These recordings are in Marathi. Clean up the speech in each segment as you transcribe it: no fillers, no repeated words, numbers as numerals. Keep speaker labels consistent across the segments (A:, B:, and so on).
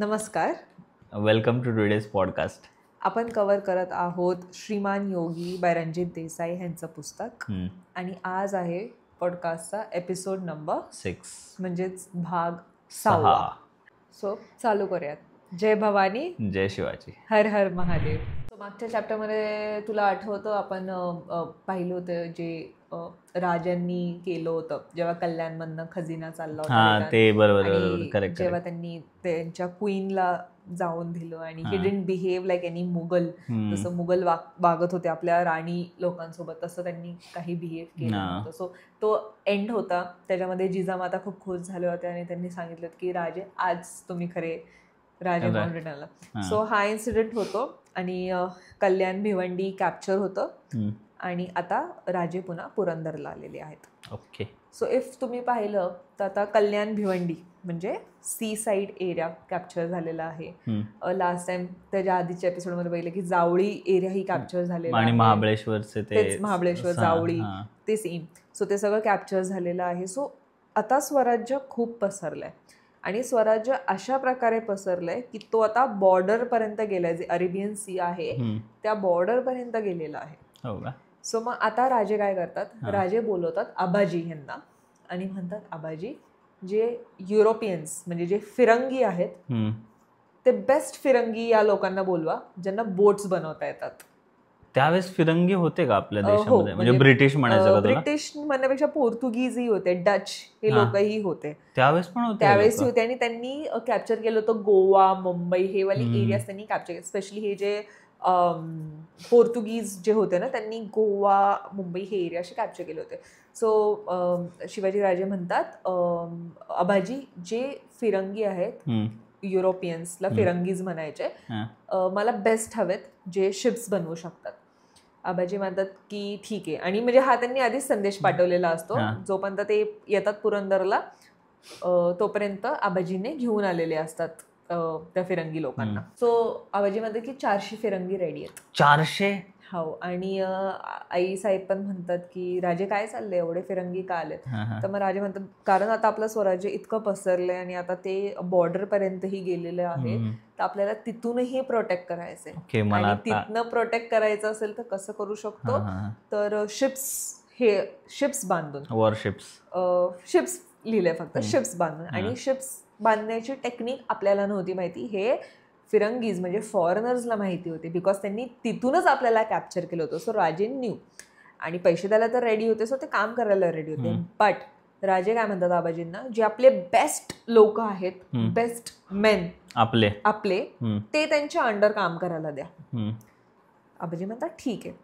A: नमस्कार.
B: Welcome to today's podcast.
A: आपण कव्हर करत आहोत श्रीमान योगी बाय रणजित देसाई यांचं पुस्तक आणि आज आहे पॉडकास्टचा एपिसोड नंबर
B: 6
A: म्हणजेच भाग 6. सो चालू करूयात. जय भवानी,
B: जय शिवाजी,
A: हर हर महादेव. मागच्या चॅप्टरमध्ये तुला आठवतं आपण पाहिलं होतं जे राजांनी केलं होतं जेव्हा कल्याणमधनं खजिना चालला होता
B: ते बरोबर
A: करेक्ट, जेव्हा त्यांनी त्यांच्या क्वीनला जाऊन दिलं आणि he didn't behave like any Mughal, जसं मुघल वागत होते आपल्या राणी लोकांसोबत तसं त्यांनी काही बिहेव केलं नव्हतं. सो तो एंड होता, त्याच्यामध्ये जिजामाता खूप खुश झाले होते आणि त्यांनी सांगितलं की राजे आज तुम्ही खरे राजे म्हणून आला. सो हा इन्सिडेंट होतो आणि कल्याण भिवंडी कॅप्चर होतं आणि आता राजे पुन्हा पुरंदरला आलेले आहेत.
B: ओके.
A: सो इफ तुम्ही पाहिलं तर आता कल्याण भिवंडी म्हणजे सी साईड एरिया कॅप्चर झालेला आहे. लास्ट टाइम त्याच्या आधीच्या एपिसोडमध्ये पाहिलं की जावळी एरिया ही कॅप्चर झालेला आहे.
B: महाबळेश्वरचे तेच
A: महाबळेश्वर जावळी ते सेम. सो ते सगळं कॅप्चर झालेलं आहे. सो आता स्वराज्य खूप पसरलंय आणि स्वराज्य अशा प्रकारे पसरलंय की तो आता बॉर्डर पर्यंत गेलाय. जे अरेबियन सी आहे त्या बॉर्डर पर्यंत गेलेला आहे. सो मग आता राजे काय करतात, राजे बोलवतात आबाजी यांना आणि म्हणतात आबाजी जे युरोपियन्स म्हणजे जे फिरंगी आहेत ते बेस्ट फिरंगी या लोकांना बोलवा ज्यांना बोट्स बनवता येतात.
B: त्यावेळेस फिरंगी होते का आपल्या देशामध्ये? म्हणजे ब्रिटिश म्हणायचं का?
A: ब्रिटिश म्हणण्यापेक्षा पोर्तुगीजही होते, डच हे लोकही होते
B: त्यावेळेस पण होते.
A: त्यावेळेस होते आणि त्यांनी कॅप्चर केलं होतं गोवा, मुंबई हे वाली एरियाज त्यांनी कॅप्चर केले. स्पेशली हे जे पोर्तुगीज जे होते ना त्यांनी गोवा, मुंबई हे एरिया असे कॅप्चर केले होते. सो शिवाजी राजे म्हणतात आबाजी जे फिरंगी आहेत युरोपियन्सला फिरंगीज म्हणायचे, मला बेस्ट हवेत जे शिप्स बनवू शकतात. आबाजी म्हणतात की ठीक आहे. आणि म्हणजे हा त्यांनी आधीच संदेश पाठवलेला असतो, जोपर्यंत ते येतात पुरंदरला तोपर्यंत आबाजीने घेऊन आलेले असतात त्या फिरंगी लोकांना. सो आबाजी म्हणतात की 400 फिरंगी रेडी आहेत.
B: 400?
A: हो. आणि आई साहेब पण म्हणतात की राजे काय चाललंय, एवढे फिरंगी का आलेत? तर मग राजे म्हणतात कारण आता आपलं स्वराज्य इतकं पसरलंय आणि आता ते बॉर्डर पर्यंतही गेलेलं आहे तर आपल्याला तिथूनही प्रोटेक्ट करायचंय. आणि तिथनं प्रोटेक्ट करायचं असेल तर कसं करू शकतो, तर शिप्स बांधून, शिप्स लिहिलंय फक्त शिप्स बांधून. आणि शिप्स बांधण्याची टेक्निक आपल्याला नव्हती माहिती, हे फिरंगीज म्हणजे फॉरेनर्सला माहिती होते बिकॉज त्यांनी तिथूनच आपल्याला कॅप्चर केलं होतं. सो राजे न्यू आणि पैसे द्यायला तर रेडी होते, सो ते काम करायला रेडी होते. बट राजे काय म्हणतात आबाजींना, जे आपले बेस्ट लोक आहेत, बेस्ट मेन आपले ते त्यांच्या अंडर काम करायला द्या. आबाजी म्हणतात ठीक आहे.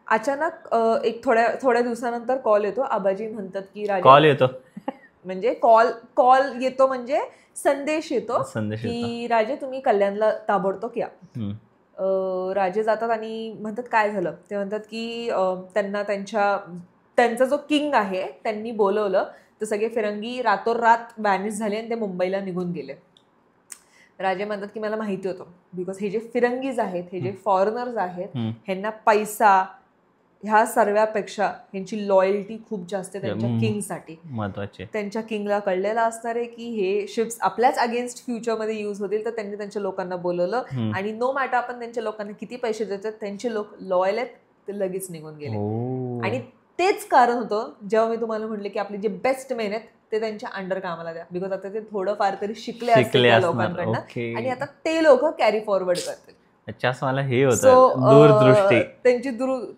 A: अचानक एक थोड्या दिवसानंतर कॉल येतो. आबाजी म्हणतात की राजे
B: कॉल येतो
A: म्हणजे कॉल येतो म्हणजे संदेश येतो की राजे तुम्ही कल्याणला ताबडतोब या. राजे जातात आणि म्हणतात काय झालं. ते म्हणतात की त्यांना त्यांचा जो किंग आहे त्यांनी बोलवलं तर सगळे फिरंगी रातोरात वॅनिश झाले आणि ते मुंबईला निघून गेले. राजे म्हणतात की मला माहिती होतं बिकॉज हे जे फिरंगीज आहेत, हे जे फॉरेनर्स आहेत, ह्यांना पैसा ह्या सर्वांपेक्षा ह्यांची लॉयल्टी खूप जास्त आहे त्यांच्या किंगसाठी.
B: महत्वाचे
A: त्यांच्या किंगला कळलेलं असणार आहे की हे शिप्स आपल्याच अगेन्स्ट फ्युचरमध्ये यूज होतील, तर त्यांनी त्यांच्या लोकांना बोलवलं आणि नो मॅटर आपण त्यांच्या लोकांना किती पैसे देतात, त्यांचे लोक लॉयल आहेत, ते लगेच निघून गेले. आणि तेच कारण होतं जेव्हा मी तुम्हाला म्हटलं की आपले जे बेस्ट मेन आहेत ते त्यांच्या अंडर कामाला द्या बिकॉज आता ते थोडंफार तरी शिकले असतील त्या लोकांकडनं आणि आता ते लोक कॅरी फॉरवर्ड करतील. त्यांची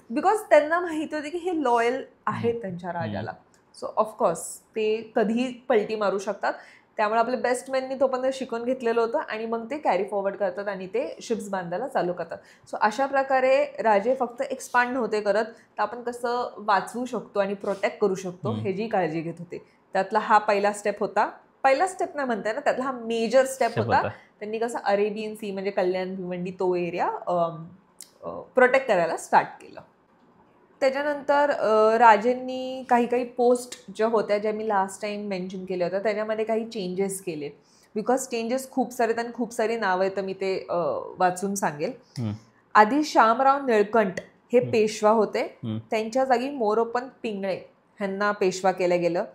A: बिकॉज त्यांना माहिती होती की हे लॉयल आहेत त्यांच्या राजाला. सो ऑफकोर्स ते कधी पलटी मारू शकतात, त्यामुळे आपले बेस्ट मॅननी तोपर्यंत शिकून घेतलेलं होतं आणि मग ते कॅरी फॉरवर्ड करतात आणि ते शिप्स बांधायला चालू करतात. सो अशा प्रकारे राजे फक्त एक्सपांड नव्हते करत, तर आपण कसं वाचवू शकतो आणि प्रोटेक्ट करू शकतो ह्याची काळजी घेत होते. त्यातला हा पहिला स्टेप होता. पहिला स्टेप नाही म्हणताय ना, त्यातला हा मेजर स्टेप होता. त्यांनी कसं अरेबियन सी म्हणजे कल्याण भिवंडी तो एरिया प्रोटेक्ट करायला स्टार्ट केलं. त्याच्यानंतर राजेंनी काही पोस्ट ज्या होत्या ज्या मी लास्ट टाइम मेन्शन केल्या होत्या त्याच्यामध्ये काही चेंजेस केले बिकॉज चेंजेस खूप सारे आणि खूप सारी नावं आहेत, तर मी ते वाचून सांगेल. आधी श्यामराव निळकंठ हे पेशवा होते, त्यांच्या जागी मोरोपंत पिंगळे ह्यांना पेशवा केलं गेलं.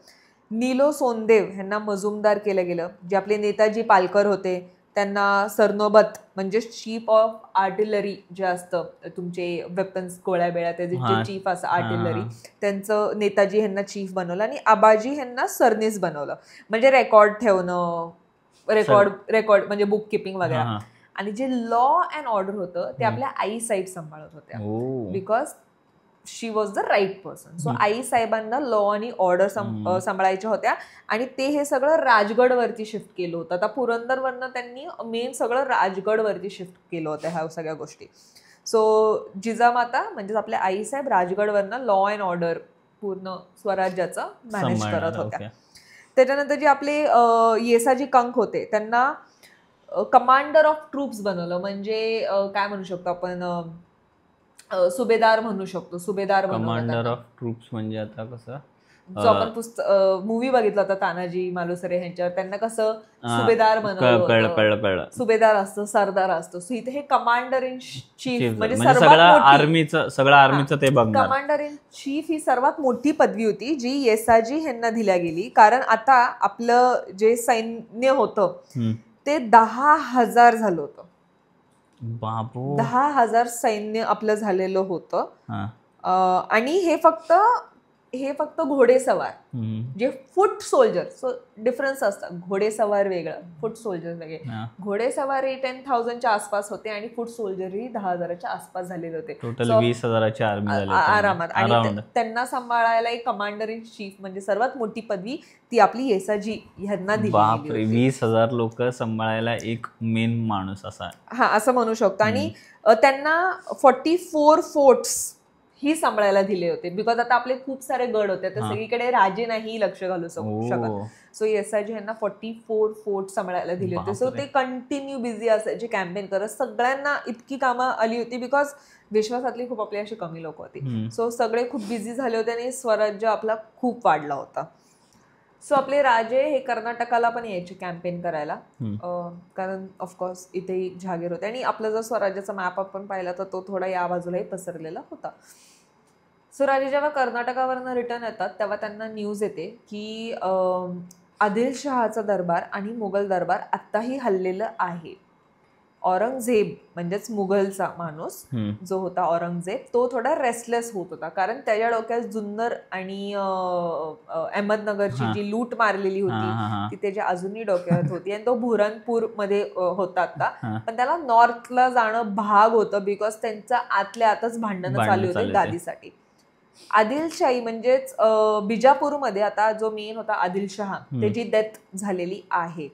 A: नीलो सोनदेव ह्यांना मजुमदार केलं गेलं. जे आपले नेताजी पालकर होते त्यांना सरनोबत म्हणजे चीफ ऑफ आर्टिलरी जे असतं तुमचे वेपन्स गोळ्या बेळ्या त्याचे जे चीफ असं आर्टिलरी, त्यांचं नेताजी ह्यांना चीफ बनवलं आणि आबाजी ह्यांना सरनीस बनवलं. म्हणजे रेकॉर्ड ठेवणं, रेकॉर्ड म्हणजे बुक किपिंग वगैरे. आणि जे लॉ अँड ऑर्डर होतं ते आपल्या आई साहेब सांभाळत होत्या, because she was the right person. So आई साहेबांना लॉ आणि ऑर्डर सांभाळायच्या होत्या आणि ते हे सगळं राजगडवरती शिफ्ट केलं होतं. आता पुरंदरवरनं त्यांनी मेन सगळं राजगडवरती शिफ्ट केलं होतं ह्या सगळ्या गोष्टी. सो जिजामाता म्हणजेच आपल्या आई साहेब राजगडवरनं लॉ अँड ऑर्डर पूर्ण स्वराज्याचं मॅनेज करत होत्या. त्याच्यानंतर जे आपले येसाजी कंक होते त्यांना कमांडर ऑफ ट्रूप्स बनवलं. म्हणजे काय म्हणू शकतो आपण, सुभेदार म्हणू शकतो. सुभेदार
B: कमांडर ऑफ ट्रूप्स म्हणजे आता कसं,
A: जो आपण मूवी बघितला होता तानाजी मालुसरे ह्यांच्यावर, त्यांना कसं सुभेदार बनवलं. सुभेदार असतो, सरदार असतो. सो इथे हे कमांडर इन चीफ म्हणजे
B: सगळं आर्मीचं ते बघणार.
A: कमांडर इन चीफ ही सर्वात मोठी पदवी होती जी येसाजी ह्यांना दिल्या गेली. कारण आता आपलं जे सैन्य होतं ते 10,000 झालं होतं. 10,000 सैन्य आपलं झालेलं होतं. आणि हे फक्त घोडेसवार, जे फूट सोल्जर. सो डिफरन्स असतात, घोडेसवार वेगळं, फूट सोल्जर वेगळे. घोडेसवार हे 10,000च्या आसपास होते आणि फूट सोल्जर ही 10,000च्या आसपास झालेले होते.
B: टोटल 20,000ची आर्मी
A: आरामात. आणि त्यांना सांभाळायला एक कमांडर इन चीफ म्हणजे सर्वात मोठी पदवी ती आपली येसाजी ह्यांना दिली.
B: बापरे, 20,000 लोक सांभाळायला एक मेन माणूस असा,
A: असं म्हणू शकतो. आणि त्यांना 44 फोर्ट्स ही सांभाळायला दिले होते, बिकॉज आता आपले खूप सारे गड होते, तर सगळीकडे राजे नाही लक्ष घालू शकत. सो येसाजी यांना 44 फोर्ट सांभाळायला दिले होते. सो ते कंटिन्यू बिझी असायचे कॅम्पेन करत. सगळ्यांना इतकी कामं आली होती बिकॉज विश्वासातली खूप आपली अशी कमी लोक होती. सो सगळे खूप बिझी झाले होते आणि स्वराज्य आपला खूप वाढला होता. सो आपले राजे हे कर्नाटकाला पण यायचे कॅम्पेन करायला, कारण ऑफकोर्स इथेही जहागीर होते. आणि आपला जर स्वराज्याचा मॅप आपण पाहिला तर तो थोडा या बाजूलाही पसरलेला होता. सो राजे जेव्हा कर्नाटकावरनं रिटर्न येतात तेव्हा त्यांना न्यूज येते की आदिलशहाचा दरबार आणि मुघल दरबार आत्ताही हल्लेलं आहे. औरंगजेब म्हणजेच मुघलचा माणूस जो होता औरंगजेब, तो थोडा रेस्टलेस होत होता, कारण त्याच्या डोक्यात जुन्नर आणि अहमदनगरची जी लूट मारलेली होती ती त्याच्या अजूनही डोक्यात होती. आणि तो बुरहानपूर मध्ये होता आता, पण त्याला नॉर्थला जाणं भाग होतं बिकॉज त्यांच्या आतल्या आतच भांडणं चालू होते गादीसाठी. आदिलशाही म्हणजेच बिजापूरमध्ये आता जो मेन होता आदिलशहा, त्याची डेथ झालेली आहे.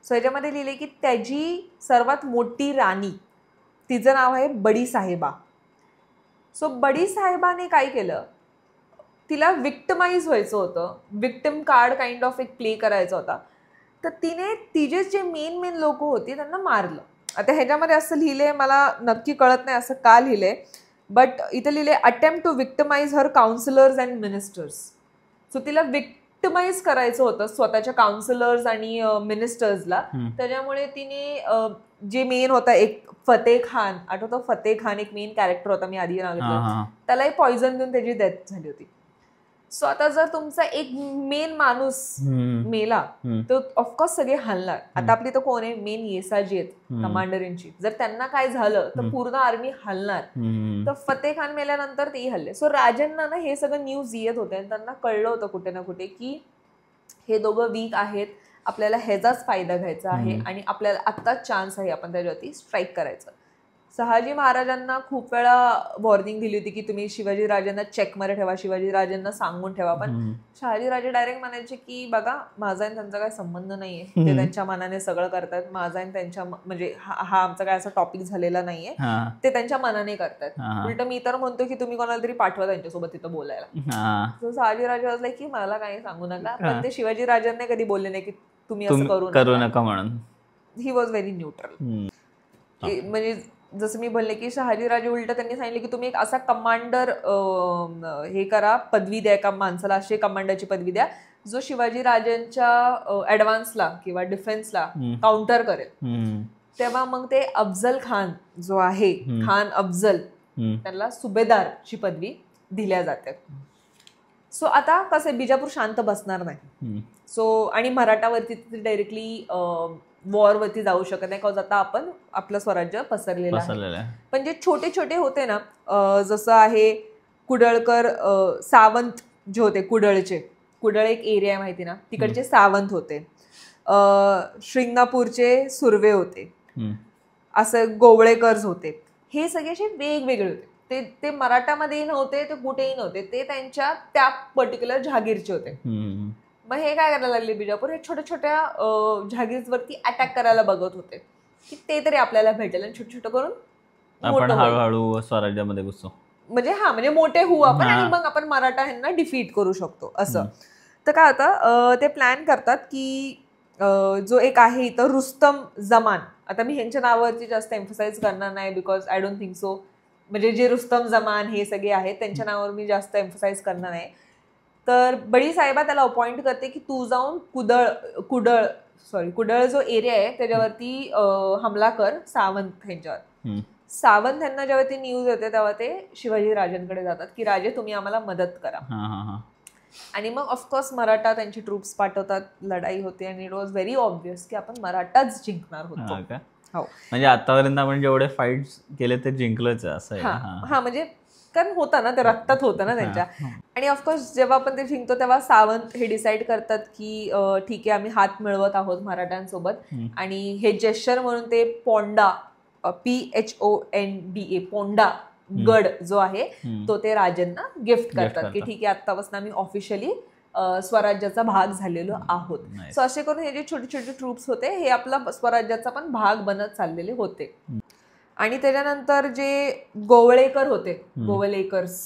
A: सो याच्यामध्ये लिहिले की त्याची सर्वात मोठी राणी, तिचं नाव आहे बडी साहेबा. सो बडी साहेबाने काय केलं, तिला विक्टिमाइज व्हायचं होतं, विक्टिम कार्ड काइंड ऑफ एक प्ले करायचा होता. तर तिने तिचे जे मेन लोक होती त्यांना मारलं. आता ह्याच्यामध्ये असं लिहिलंय, मला नक्की कळत नाही असं का लिहिलंय, बट इथे लिहिले attempt to victimize her councillors and ministers. So तिला विक्टिमाइज करायचं होतं स्वतःच्या काउन्सिलर्स आणि मिनिस्टर्सला. त्याच्यामुळे तिने जे मेन होता एक फतेह खान, आठवतो फतेह खान एक मेन कॅरेक्टर होता, मी आधी सांगितलं, त्यालाही पॉइझन देऊन त्याची डेथ झाली होती. सो आता जर तुमचा एक मेन माणूस मेला तर ऑफकोर्स सगळे हलणार. आता आपली तर कोण आहे, मेन येसाजी आहेत कमांडर इन चीफ, जर त्यांना काय झालं तर पूर्ण आर्मी हलणार. तर फतेह खान मेल्यानंतर तेही हल्ले. सो राजांना ना हे सगळं न्यूज येत होते आणि त्यांना कळलं होतं कुठे ना कुठे की हे दोघं वीक आहेत, आपल्याला ह्याचाच फायदा घ्यायचा आहे आणि आपल्याला आत्ताच चान्स आहे आपण त्याच्यावरती स्ट्राईक करायचं. शहाजी महाराजांना खूप वेळा वॉर्निंग दिली होती की तुम्ही शिवाजी राजांना चेकमध्ये ठेवा, शिवाजी राजांना सांगून ठेवा, पण शहाजी राजे डायरेक्ट म्हणायचे की बघा माझा आणि त्यांचा काही संबंध नाहीये, ते त्यांच्या मनाने सगळं करतात, माझा आणि त्यांच्या म्हणजे हा आमचा काय असा टॉपिक झालेला नाहीये, ते त्यांच्या मनाने करतात. उलट मी तर म्हणतो की तुम्ही कोणाला तरी पाठवा त्यांच्यासोबत तिथं बोलायला. सो शहाजी राजे वाजले की मला काही सांगू नका, पण ते शिवाजी राजांना कधी बोलले नाही की तुम्ही असं करू नका म्हणून. He was very neutral. म्हणजे जसं मी बोलले की शहाजी राजे उलट त्यांनी सांगितले की तुम्ही एक असा कमांडर हे करा, पदवी द्या एका माणसाला, अशी कमांडरची पदवी द्या जो शिवाजी राजांच्या ऍडव्हान्सला किंवा डिफेन्सला काउंटर करेल. तेव्हा मग ते अफजल खान जो आहे, खान अफजल, त्यांना सुभेदारची पदवी दिल्या जाते. सो आता कसं बिजापूर शांत बसणार नाही. सो आणि मराठावरती डायरेक्टली वॉरवरती जाऊ शकत नाही, बिकॉज आता आपण आपलं स्वराज्य पसरलेलं आहे. पण जे छोटे छोटे होते ना, जसं आहे कुडळकर, सावंत जे होते कुडळचे, कुडळ एक एरिया आहे माहिती ना, तिकडचे सावंत होते, श्रिंगणापूरचे सुर्वे होते, असं गोवळेकर्स होते. हे सगळे असे वेगवेगळे होते. ते मराठामध्येही नव्हते, ते कुठेही नव्हते, ते त्यांच्या त्या पर्टिक्युलर जहागीरचे होते. मग हे काय करायला लागले बिजापूर, हे छोट्या छोट्या जहागीरवरती अटॅक करायला बघत होते की ते तरी आपल्याला भेटेल आणि छोटं छोटं करून
B: आपण हळूहळू स्वराज्यामध्ये घुसतो,
A: म्हणजे मोठे होऊ आपण आणि मग आपण मराठा ह्यांना डिफीट करू शकतो असं. तर काय होतं, ते प्लॅन करतात की जो एक आहे इथं रुस्तम जमान, आता मी ह्यांच्या नावावरती जास्त एम्फसाइज करणार नाही because I don't think so, म्हणजे जे रुस्तम जमान हे सगळे आहेत त्यांच्या नावावर मी जास्त एम्फसाइज करणार नाही. तर बडी साहेबा त्याला अपॉइंट करते की तू जाऊन कुडळ जो एरिया आहे त्याच्यावरती हमला कर सावंत ह्यांच्यावर. सावंत यांना जेव्हा ती न्यूज येते तेव्हा ते शिवाजी राजांकडे जातात की राजे तुम्ही आम्हाला मदत करा. आणि मग ऑफकोर्स मराठा त्यांची ट्रूप्स पाठवतात, लढाई होते आणि इट वॉज व्हेरी ऑब्विस की आपण मराठाच जिंकणार होतो.
B: हो, म्हणजे आतापर्यंत आपण जेवढे फाईट्स केले ते जिंकलंच असं आहे.
A: हा म्हणजे कारण होतं ना, ते रक्तात होतं ना त्यांच्या. आणि ऑफकोर्स जेव्हा आपण ते जिंकतो तेव्हा सावंत हे डिसाईड करतात की ठीक आहे आम्ही हात मिळवत आहोत मराठ्यांसोबत, आणि हे जेस्चर म्हणून ते पोंडा, PHONDA पोंडा गड जो आहे तो ते राजांना गिफ्ट करतात की ठीक आहे आत्तापासून आम्ही ऑफिशियली स्वराज्याचा भाग झालेलो आहोत. सो असे करून हे जे छोटे छोटे ट्रूप्स होते हे आपला स्वराज्याचा पण भाग बनत चाललेले होते. आणि त्याच्यानंतर जे गोवळेकर होते, गोवलेकर्स,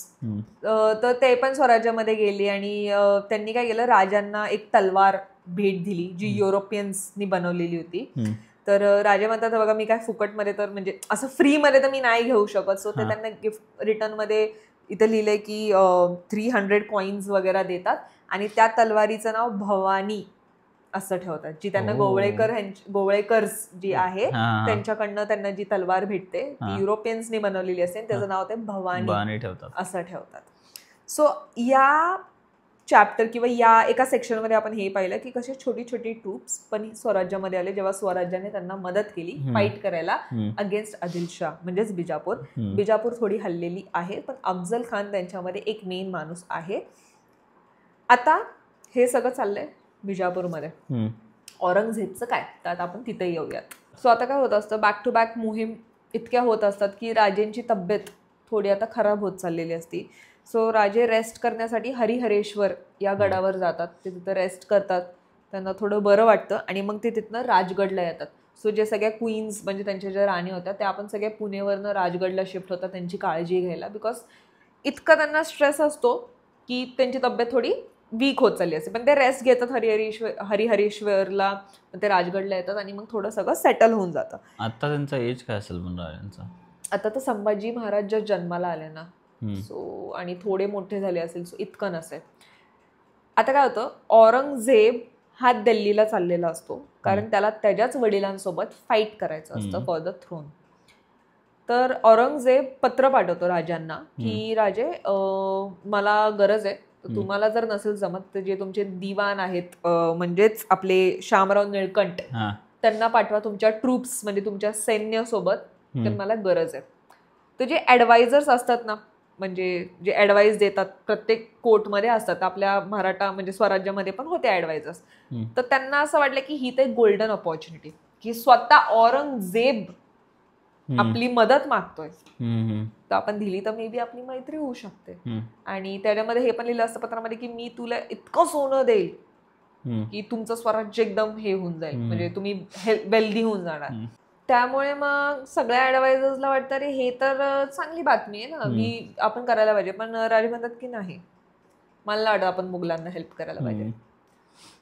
A: तर ते पण स्वराज्यामध्ये गेले आणि त्यांनी काय केलं, राजांना एक तलवार भेट दिली जी युरोपियन्सनी बनवलेली होती. तर राजे म्हणतात बघा मी काय फुकटमध्ये तर म्हणजे असं फ्रीमध्ये तर मी नाही घेऊ शकत. सो ते त्यांना गिफ्ट रिटर्नमध्ये इथं लिहिलंय की 300 कॉइन्स वगैरे देतात आणि त्या तलवारीचं नाव भवानी असं ठेवतात, जी त्यांना गोवळेकर्स जी आहे त्यांच्याकडनं त्यांना जी तलवार भेटते ती युरोपियन्सनी बनवलेली असते, त्याचं नाव ते भवानी असं ठेवतात. सो या चॅप्टर किंवा या एका सेक्शनमध्ये आपण हे पाहिलं की कसे छोटी छोटी ट्रूप्स पण स्वराज्यामध्ये आले जेव्हा स्वराज्याने त्यांना मदत केली फाईट करायला अगेन्स्ट आदिलशाह म्हणजेच बिजापूर. बिजापूर थोडी हल्लेली आहे पण अफजल खान त्यांच्यामध्ये एक मेन माणूस आहे. आता हे सगळं चाललंय बिजापूरमध्ये. औरंगजेबचं काय, तर आता आपण तिथे येऊयात. सो आता काय होत असतं, बॅक टू बॅक मोहीम इतक्या होत असतात की राजेंची तब्येत थोडी आता खराब होत चाललेली असती. सो राजे रेस्ट करण्यासाठी हरिहरेश्वर या गडावर जातात, ते तिथं रेस्ट करतात, त्यांना थोडं बरं वाटतं आणि मग ते तिथनं राजगडला येतात. सो जे सगळ्या क्वीन्स म्हणजे त्यांच्या ज्या राणी होत्या त्या आपण सगळ्या पुणेवरनं राजगडला शिफ्ट होतात त्यांची काळजी घ्यायला, बिकॉज इतका त्यांना स्ट्रेस असतो की त्यांची तब्येत थोडी वीक होत चालली असते. पण ते रेस्ट घेतात हरिहरेश्वरला, ते राजगडला येतात आणि मग थोडं सगळं सेटल होऊन जातं.
B: आता त्यांचा एज काय असेल पण राजांचा?
A: आता तर संभाजी महाराज ज्या जन्माला आले ना, सो आणि थोडे मोठे झाले असेल, सो इतकं नसेल. आता काय होतं, औरंगजेब हा दिल्लीला चाललेला असतो कारण त्याला त्याच्याच वडिलांसोबत फाईट करायचं असतं फॉर द थ्रोन. तर औरंगजेब पत्र पाठवतो राजांना की राजे मला गरज आहे, तुम्हाला जर नसेल जमत तर जे तुमचे दिवाण आहेत म्हणजेच आपले शामराव निळकंठ त्यांना पाठवा तुमच्या ट्रूप्स म्हणजे तुमच्या सैन्यासोबत, तर मला गरज आहे. तर जे ॲडवायझर्स असतात ना, म्हणजे जे ॲडवाईस देतात प्रत्येक कोर्टमध्ये असतात, आपल्या मराठा म्हणजे स्वराज्यामध्ये पण होते ॲडवायझर्स, तर त्यांना असं वाटलं की ही तर एक गोल्डन ऑपॉर्च्युनिटी की स्वतः औरंगजेब आपली मदत मागतोय, तर आपण दिली तर मे बी आपली मैत्री होऊ शकते. आणि त्याच्यामध्ये हे पण लिहिलं असतं पत्रामध्ये की मी तुला इतकं सोनं देईल की तुमचं स्वराज्य एकदम हे होऊन जाईल, म्हणजे तुम्ही वेल्दी होऊन जाणार. त्यामुळे मग सगळ्या ॲडवायझर्सला वाटतं अरे हे तर चांगली बातमी आहे ना, की आपण करायला पाहिजे. पण राजे म्हणतात की नाही, मला वाटतं आपण मुघलांना हेल्प करायला पाहिजे.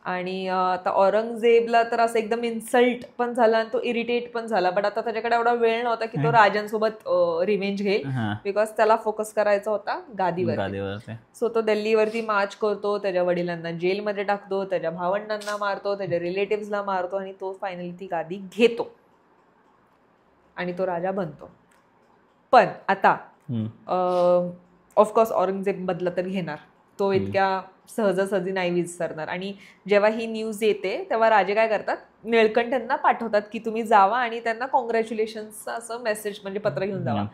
A: आणि आता औरंगजेबला तर असं एकदम इन्सल्ट पण झाला आणि तो इरिटेट पण झाला, बट आता त्याच्याकडे एवढा वेळ नव्हता की तो राजांसोबत रिव्हेंज घेईल, बिकॉज त्याला फोकस करायचा होता गादीवर. सो तो दिल्लीवरती मार्च करतो, त्याच्या वडिलांना जेलमध्ये टाकतो, त्याच्या भावंडांना मारतो, त्याच्या रिलेटिव्हला मारतो आणि तो फायनली ती गादी घेतो आणि तो राजा बनतो. पण आता ऑफकोर्स औरंगजेब बदला तर घेणार, तो इतक्या सहजासहजी नाही विसरणार. आणि जेव्हा ही न्यूज येते तेव्हा राजे काय करतात, निळकंठ्यांना पाठवतात की तुम्ही जावा आणि त्यांना कॉंग्रॅच्युलेशन्सचं असं मेसेज म्हणजे पत्र घेऊन जावा.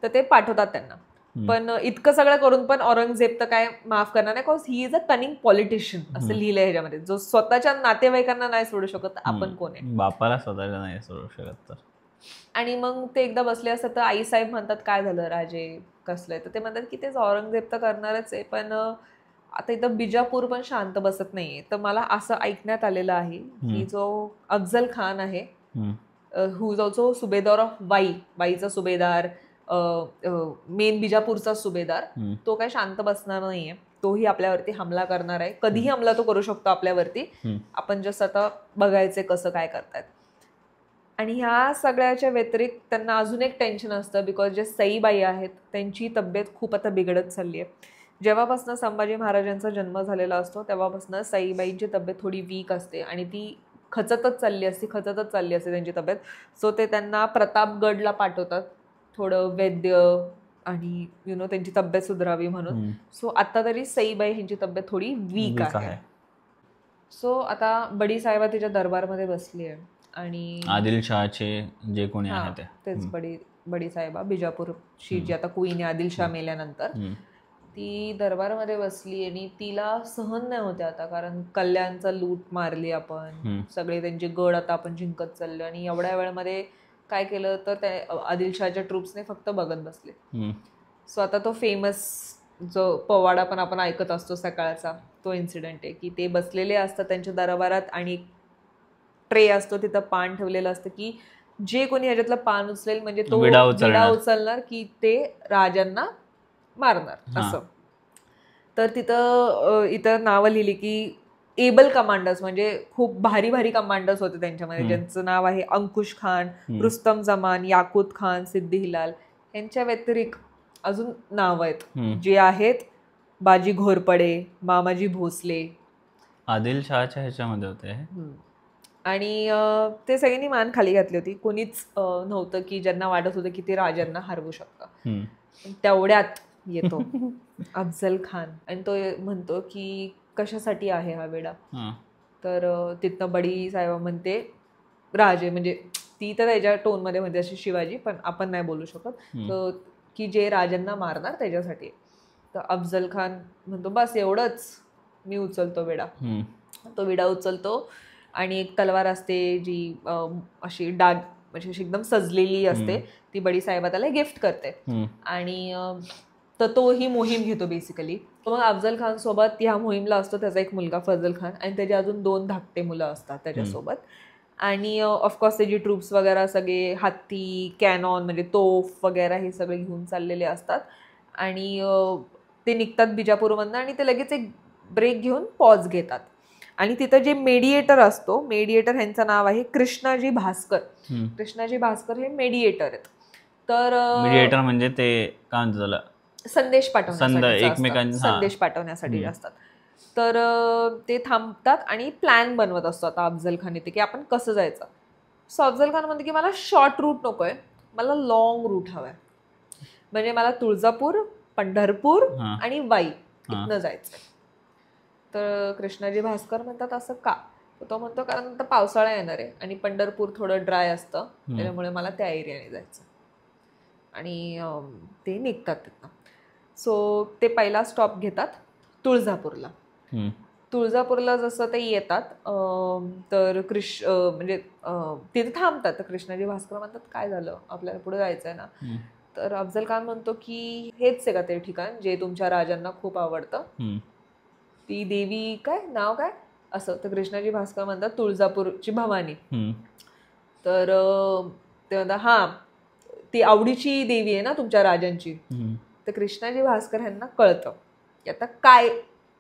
A: तर ते पाठवतात त्यांना. पण इतकं सगळं करून पण औरंगजेब तर काय माफ करणार नाही, बिकॉज ही इज अ कनिंग पॉलिटिशियन असं लिहिलंय ह्याच्यामध्ये, जो स्वतःच्या नातेवाईकांना नाही सोडू शकत, आपण कोण आहे,
B: बापाला स्वतःला नाही सोडू शकत. तर
A: आणि मग ते एकदा बसले असतात तर आईसाहेब म्हणतात काय झालं राजे कसलंय, तर ते म्हणतात की तेच औरंगजेब तर करणारच आहे, पण आता इथं बिजापूर पण शांत बसत नाहीये. तर मला असं ऐकण्यात आलेलं आहे की जो अफजल खान आहे, हु इज ऑल्सो सुभेदार ऑफ वाईचा सुभेदार, मेन बिजापूरचा सुभेदार, तो काय शांत बसणार नाहीये, तोही आपल्यावरती हमला करणार आहे. कधीही हमला तो करू शकतो आपल्यावरती. आपण जसं आता बघायचे कसं काय करतायत. आणि ह्या सगळ्याच्या व्यतिरिक्त त्यांना अजून एक टेन्शन असतं, बिकॉज जे सईबाई आहेत त्यांची तब्येत खूप आता बिघडत चालली आहे. जेव्हापासून संभाजी महाराजांचा जन्म झालेला असतो तेव्हापासून सईबाईंची तब्येत थोडी वीक असते आणि ती खचतच चालली असते त्यांची तब्येत. सो ते त्यांना प्रतापगडला पाठवतात थोडं वैद्य आणि त्यांची तब्येत सुधारावी म्हणून. सो आता तरी सईबाई ह्यांची तब्येत थोडी वीक आहे. सो आता बडी साहेबा तिच्या दरबारमध्ये बसली आहे आणि
B: आदिलशहाचे जे कोणी आहेत
A: तेच बडी साहेबा बिजापूरची जी आता क्वीन आहे आदिलशाह मेल्यानंतर, ती दरबारमध्ये बसली आणि तिला सहन नाही होते आता, कारण कल्याणचा लूट मारली आपण, सगळे त्यांचे गड आता आपण जिंकत चाललो, आणि एवढ्या वेळामध्ये काय केलं तर त्या आदिलशहाच्या ट्रूप्सने फक्त बघत बसले. सो आता तो फेमस जो पवाडा पण आपण ऐकत असतो सकाळचा, तो इन्सिडेंट आहे की ते बसलेले असतात त्यांच्या दरबारात आणि ट्रे असतो, तिथं पान ठेवलेलं असतं की जे कोणी ह्याच्यातलं पान उचलेल म्हणजे तो विडा उचलणार की ते राजांना मारणार असं. तर तिथं इथं नावं लिहिली की एबल कमांडर्स, म्हणजे खूप भारी भारी कमांडर्स होते त्यांच्यामध्ये, ज्यांचं नाव आहे अंकुश खान, रुस्तम जमान, याकूत खान, सिद्दी हिलाल. यांच्या व्यतिरिक्त अजून नाव आहेत जे आहेत बाजी घोरपडे, मामाजी भोसले,
B: आदिलशहाच्या ह्याच्यामध्ये होते.
A: आणि ते सगळ्यांनी मान खाली घातली होती. कोणीच नव्हतं की ज्यांना वाटत होतं की ते राजांना हरवू शकतं. तेवढ्यात येतो अफजल खान आणि तो म्हणतो की कशासाठी आहे हा वेडा. तर तिथनं बडी साहेबा म्हणते राजे, म्हणजे ती तर त्याच्या टोनमध्ये म्हणते अशी शिवाजी, पण आपण नाही बोलू शकत, की जे राजांना मारणार त्याच्यासाठी. तर अफजल खान म्हणतो बस एवढंच, मी उचलतो विडा. तो विडा उचलतो आणि एक तलवार असते जी अशी डाग म्हणजे अशी एकदम सजलेली असते, ती बडी साहेबा त्याला गिफ्ट करते. आणि तर तो ही मोहीम घेतो बेसिकली. मग अफजल खान सोबत ह्या मोहीमला असतो त्याचा एक मुलगा फजल खान आणि त्याचे अजून 2 धाकटे मुलं असतात त्याच्यासोबत. आणि ऑफकोर्स त्याची ट्रूप्स वगैरे सगळे हत्ती, कॅनॉन म्हणजे तोफ वगैरे हे सगळे घेऊन चाललेले असतात. आणि ते निघतात बिजापूरमधनं आणि ते लगेच एक ब्रेक घेऊन पॉज घेतात. आणि तिथं जे मेडिएटर असतो, मेडिएटर ह्यांचं नाव आहे कृष्णाजी भास्कर. कृष्णाजी भास्कर हे मेडिएटर आहेत. तर
B: मेडिएटर म्हणजे ते काय म्हणतात त्याला,
A: संदेश पाठवण्यासाठी असतात. तर ते थांबतात आणि प्लॅन बनवत असतो आता अफजल खान इथे की आपण कसं जायचं. सो अफजल खान म्हणते की मला शॉर्ट रूट नकोय, मला लॉंग रूट हवाय, म्हणजे मला तुळजापूर, पंढरपूर आणि वाई इथनं जायचंय. तर कृष्णाजी भास्कर म्हणतात असं का. तो म्हणतो कारण आता पावसाळा येणार आहे आणि पंढरपूर थोडं ड्राय असतं, त्याच्यामुळे मला त्या एरियाने जायचं. आणि ते निघतात तिथनं. सो ते पहिला स्टॉप घेतात तुळजापूरला. तुळजापूरला जसं ते येतात तर म्हणजे तिथे थांबतात. तर कृष्णाजी भास्कर म्हणतात काय झालं, आपल्याला पुढे जायचं आहे ना. तर अफजल खान म्हणतो की हेच आहे का ते ठिकाण जे तुमच्या राजांना खूप आवडतं, ती देवी काय नाव काय असं. तर कृष्णाजी भास्कर म्हणतात तुळजापूरची भवानी. तर ते म्हणतात हां ती आवडीची देवी आहे ना तुमच्या राजांची. तर कृष्णाजी भास्कर ह्यांना कळतं की आता काय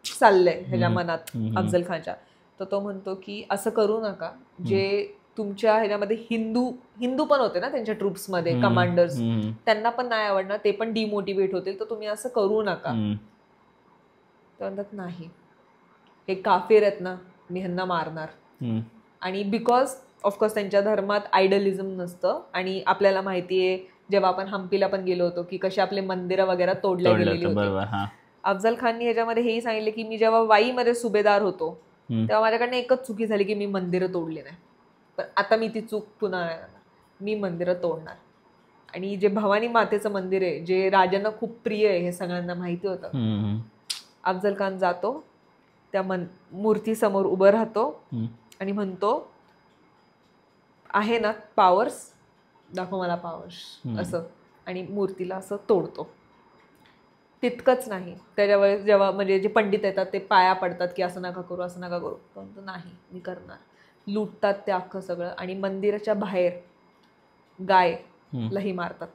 A: चाललंय ह्याच्या मनात अफजल खानच्या. तर तो म्हणतो की असं करू नका, जे तुमच्या ह्याच्यामध्ये हिंदू पण होते ना त्यांच्या ट्रूप्समध्ये कमांडर्स, त्यांना पण नाही आवडणार, ते पण डिमोटिवेट होतील, तर तुम्ही असं करू नका. तर म्हणतात नाही हे काफिर आहेत ना, मी ह्यांना मारणार. आणि बिकॉज ऑफकोर्स त्यांच्या धर्मात आयडलिझम नसतं. आणि आपल्याला माहितीये जेव्हा आपण हम्पीला पण गेलो होतो की कशी आपले मंदिरं वगैरे तोडल्या गेलेली होती. अफजल खाननी ह्याच्यामध्ये हेही सांगितले की मी जेव्हा वाईमध्ये सुभेदार होतो तेव्हा माझ्याकडनं एकच चुकी झाली की मी मंदिरं तोडली नाही, पण आता मी ती चूक पुन्हा नाही करणार, मी मंदिरं तोडणार. आणि जे भवानी मातेचं मंदिर आहे जे राजांना खूप प्रिय आहे हे सगळ्यांना माहिती होतं. अफजल खान जातो त्या मूर्तीसमोर उभं राहतो आणि म्हणतो आहे ना पॉवर्स, दाखव मला पॉवर्स असं, आणि मूर्तीला असं तोडतो. तितकंच नाही, त्याच्यावर जेव्हा म्हणजे जे पंडित येतात ते पाया पडतात की असं नका करू असं नका करू, पण नाही मी करणार. लुटतात ते अख्खं सगळं आणि मंदिराच्या बाहेर गायलाही मारतात,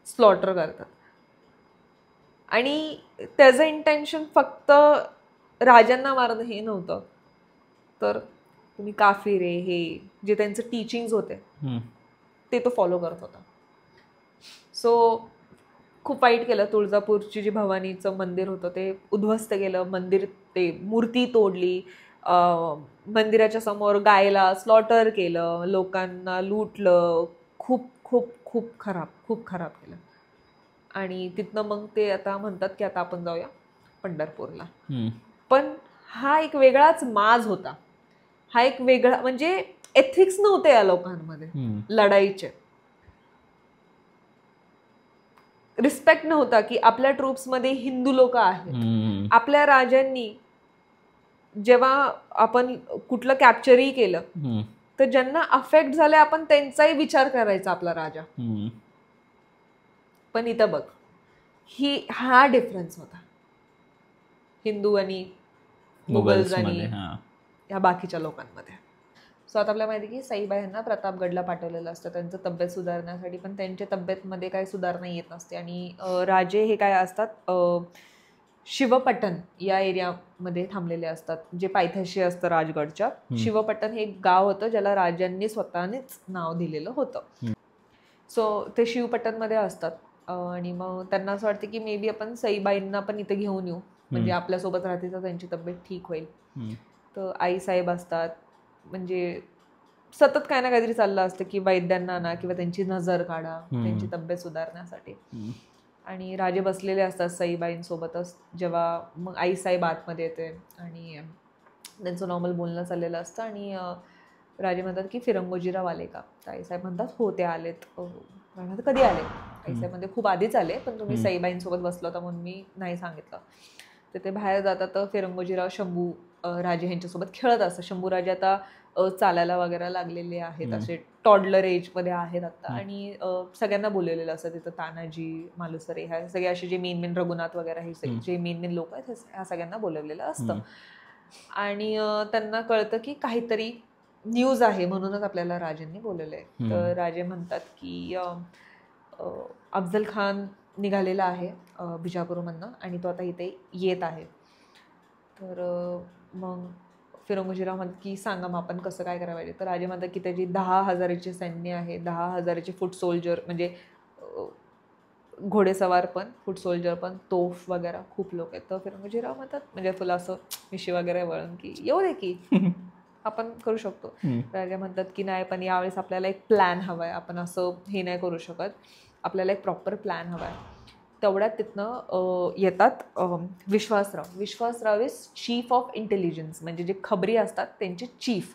A: स्लॉटर करतात. आणि त्याचं इंटेन्शन फक्त राजांना मारणं हे नव्हतं, तर तुम्ही काफिरे हे जे त्यांचे टीचिंग्स होते ते तो फॉलो करत होता. सो खूप वाईट केलं. तुळजापूरची जी भवानीचं मंदिर होतं ते उद्ध्वस्त केलं, मंदिर ते मूर्ती तोडली, मंदिराच्या समोर गायला स्लॉटर केलं, लोकांना लूटलं, खूप खूप खूप खराब केलं. आणि तिथनं मग ते आता म्हणतात की आता आपण जाऊया पंढरपूरला. पण हा एक वेगळाच माज होता, हा एक वेगळा म्हणजे एथिक्स नव्हते या लोकांमध्ये लढाईचे, रिस्पेक्ट नव्हता की आपल्या ट्रूप्समध्ये हिंदू लोक आहेत. आपल्या राजांनी जेव्हा आपण कुठलं कॅप्चरही केलं तर ज्यांना अफेक्ट झाले आपण त्यांचाही विचार करायचा आपला राजा. पण इथं बघ हा डिफरन्स होता हिंदू आणि मुघल्स आणि ह्या बाकीच्या लोकांमध्ये. सो आता आपल्याला माहिती की साईबाई यांना प्रतापगडला पाठवलेलं असतं त्यांचं तब्येत सुधारण्यासाठी, पण त्यांच्या तब्येतमध्ये काही सुधारणा येत नसते. आणि राजे हे काय असतात शिवपट्टण या एरियामध्ये थांबलेले असतात, जे पायथ्याशी असतं राजगडच्या. शिवपट्टण हे एक गाव होतं ज्याला राजांनी स्वतःनेच नाव दिलेलं होतं. सो ते शिवपट्टणमध्ये असतात आणि मग त्यांना असं वाटतं की मे बी आपण सईबाईंना पण इथे घेऊन येऊ, म्हणजे आपल्यासोबत राहते तर त्यांची तब्येत ठीक होईल. तर आईसाहेब असतात, म्हणजे सतत काय ना काहीतरी चाललं असतं की वैद्यांना आणा किंवा त्यांची नजर काढा त्यांची तब्येत सुधारण्यासाठी. आणि राजे बसलेले असतात सईबाईंसोबतच. जेव्हा मग आईसाहेब आतमध्ये येते आणि त्यांचं नॉर्मल बोलणं चाललेलं असतं आणि राजे म्हणतात की फिरंगोजीराव आले का? तर आईसाहेब म्हणतात हो ते आलेत. म्हणतात कधी आले? आईसाहेब म्हणते खूप आधीच आले, पण तुम्ही सईबाईंसोबत बसला होता म्हणून मी नाही सांगितलं. तर ते बाहेर जातात तर फिरंगोजीराव शंभू राजे यांच्यासोबत खेळत असतात. शंभूराजे आता चालायला वगैरे लागलेले आहेत, असे टॉडलर एजमध्ये आहेत आता. आणि सगळ्यांना बोललेलं असतं तिथं, तानाजी मालुसरे ह्या सगळे असे जे मेन रघुनाथ वगैरे हे सगळे जे मेन लोक आहेत ह्या सगळ्यांना बोलवलेलं असतं. आणि त्यांना कळतं की काहीतरी न्यूज आहे म्हणूनच आपल्याला राजांनी बोलवलंय. तर राजे म्हणतात की अफजल खान निघालेला आहे बिजापूरमधनं आणि तो आता इथे येत आहे. तर मग फिरंगोजीराव म्हणतात की सांगा मग आपण कसं काय करायला पाहिजे. तर राजे म्हणतात की त्याची 10,000ची सैन्य आहे, 10,000चे फूट सोल्जर, म्हणजे घोडेसवार पण, फूट सोल्जर पण, तोफ वगैरे खूप लोक आहेत. तर फिरंगोजीराव म्हणतात म्हणजे तुला असं मिशी वगैरे वळून की येऊ दे की आपण करू शकतो. राजा म्हणतात की नाही, पण यावेळेस आपल्याला एक प्लॅन हवा आहे, आपण असं हे नाही करू शकत, आपल्याला एक प्रॉपर प्लॅन हवा आहे. तेवढ्यात तिथनं येतात Vishwasrao is chief of intelligence, म्हणजे जे खबरी असतात त्यांचे चीफ.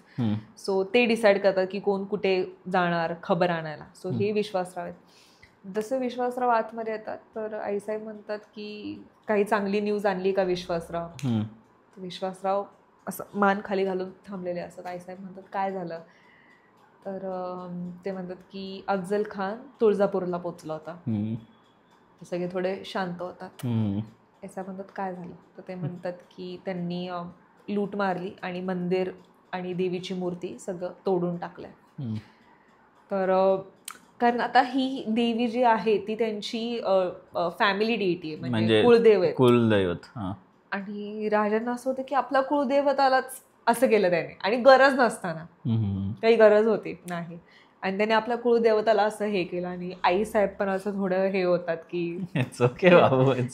A: सो ते डिसाईड करतात की कोण कुठे जाणार खबर आणायला. सो हे विश्वासराव आहेत. जसं विश्वासराव आतमध्ये येतात तर आईसाहेब म्हणतात की काही चांगली न्यूज आणली का विश्वासराव? विश्वासराव असं मान खाली घालून थांबलेले असतात. आईसाहेब म्हणतात काय झालं? तर ते म्हणतात की अफजल खान तुळजापूरला पोचला होता. सगळे थोडे शांत होतात. आईसाहेब म्हणतात काय झालं? तर ते म्हणतात की त्यांनी लूट मारली आणि मंदिर आणि देवीची मूर्ती सगळं तोडून टाकलंय. तर कारण आता ही देवी जी आहे ती त्यांची फॅमिली डिटी आहे, म्हणजे कुलदैवत. आणि राजांना असं होतं की आपला कुलदैवतालाच असं केलं त्याने, आणि गरज नसताना, काही गरज होती नाही, आणि त्याने आपल्या कुलदेवताला असं हे केलं. आणि आईसाहेब पण असं थोडं हे होतात की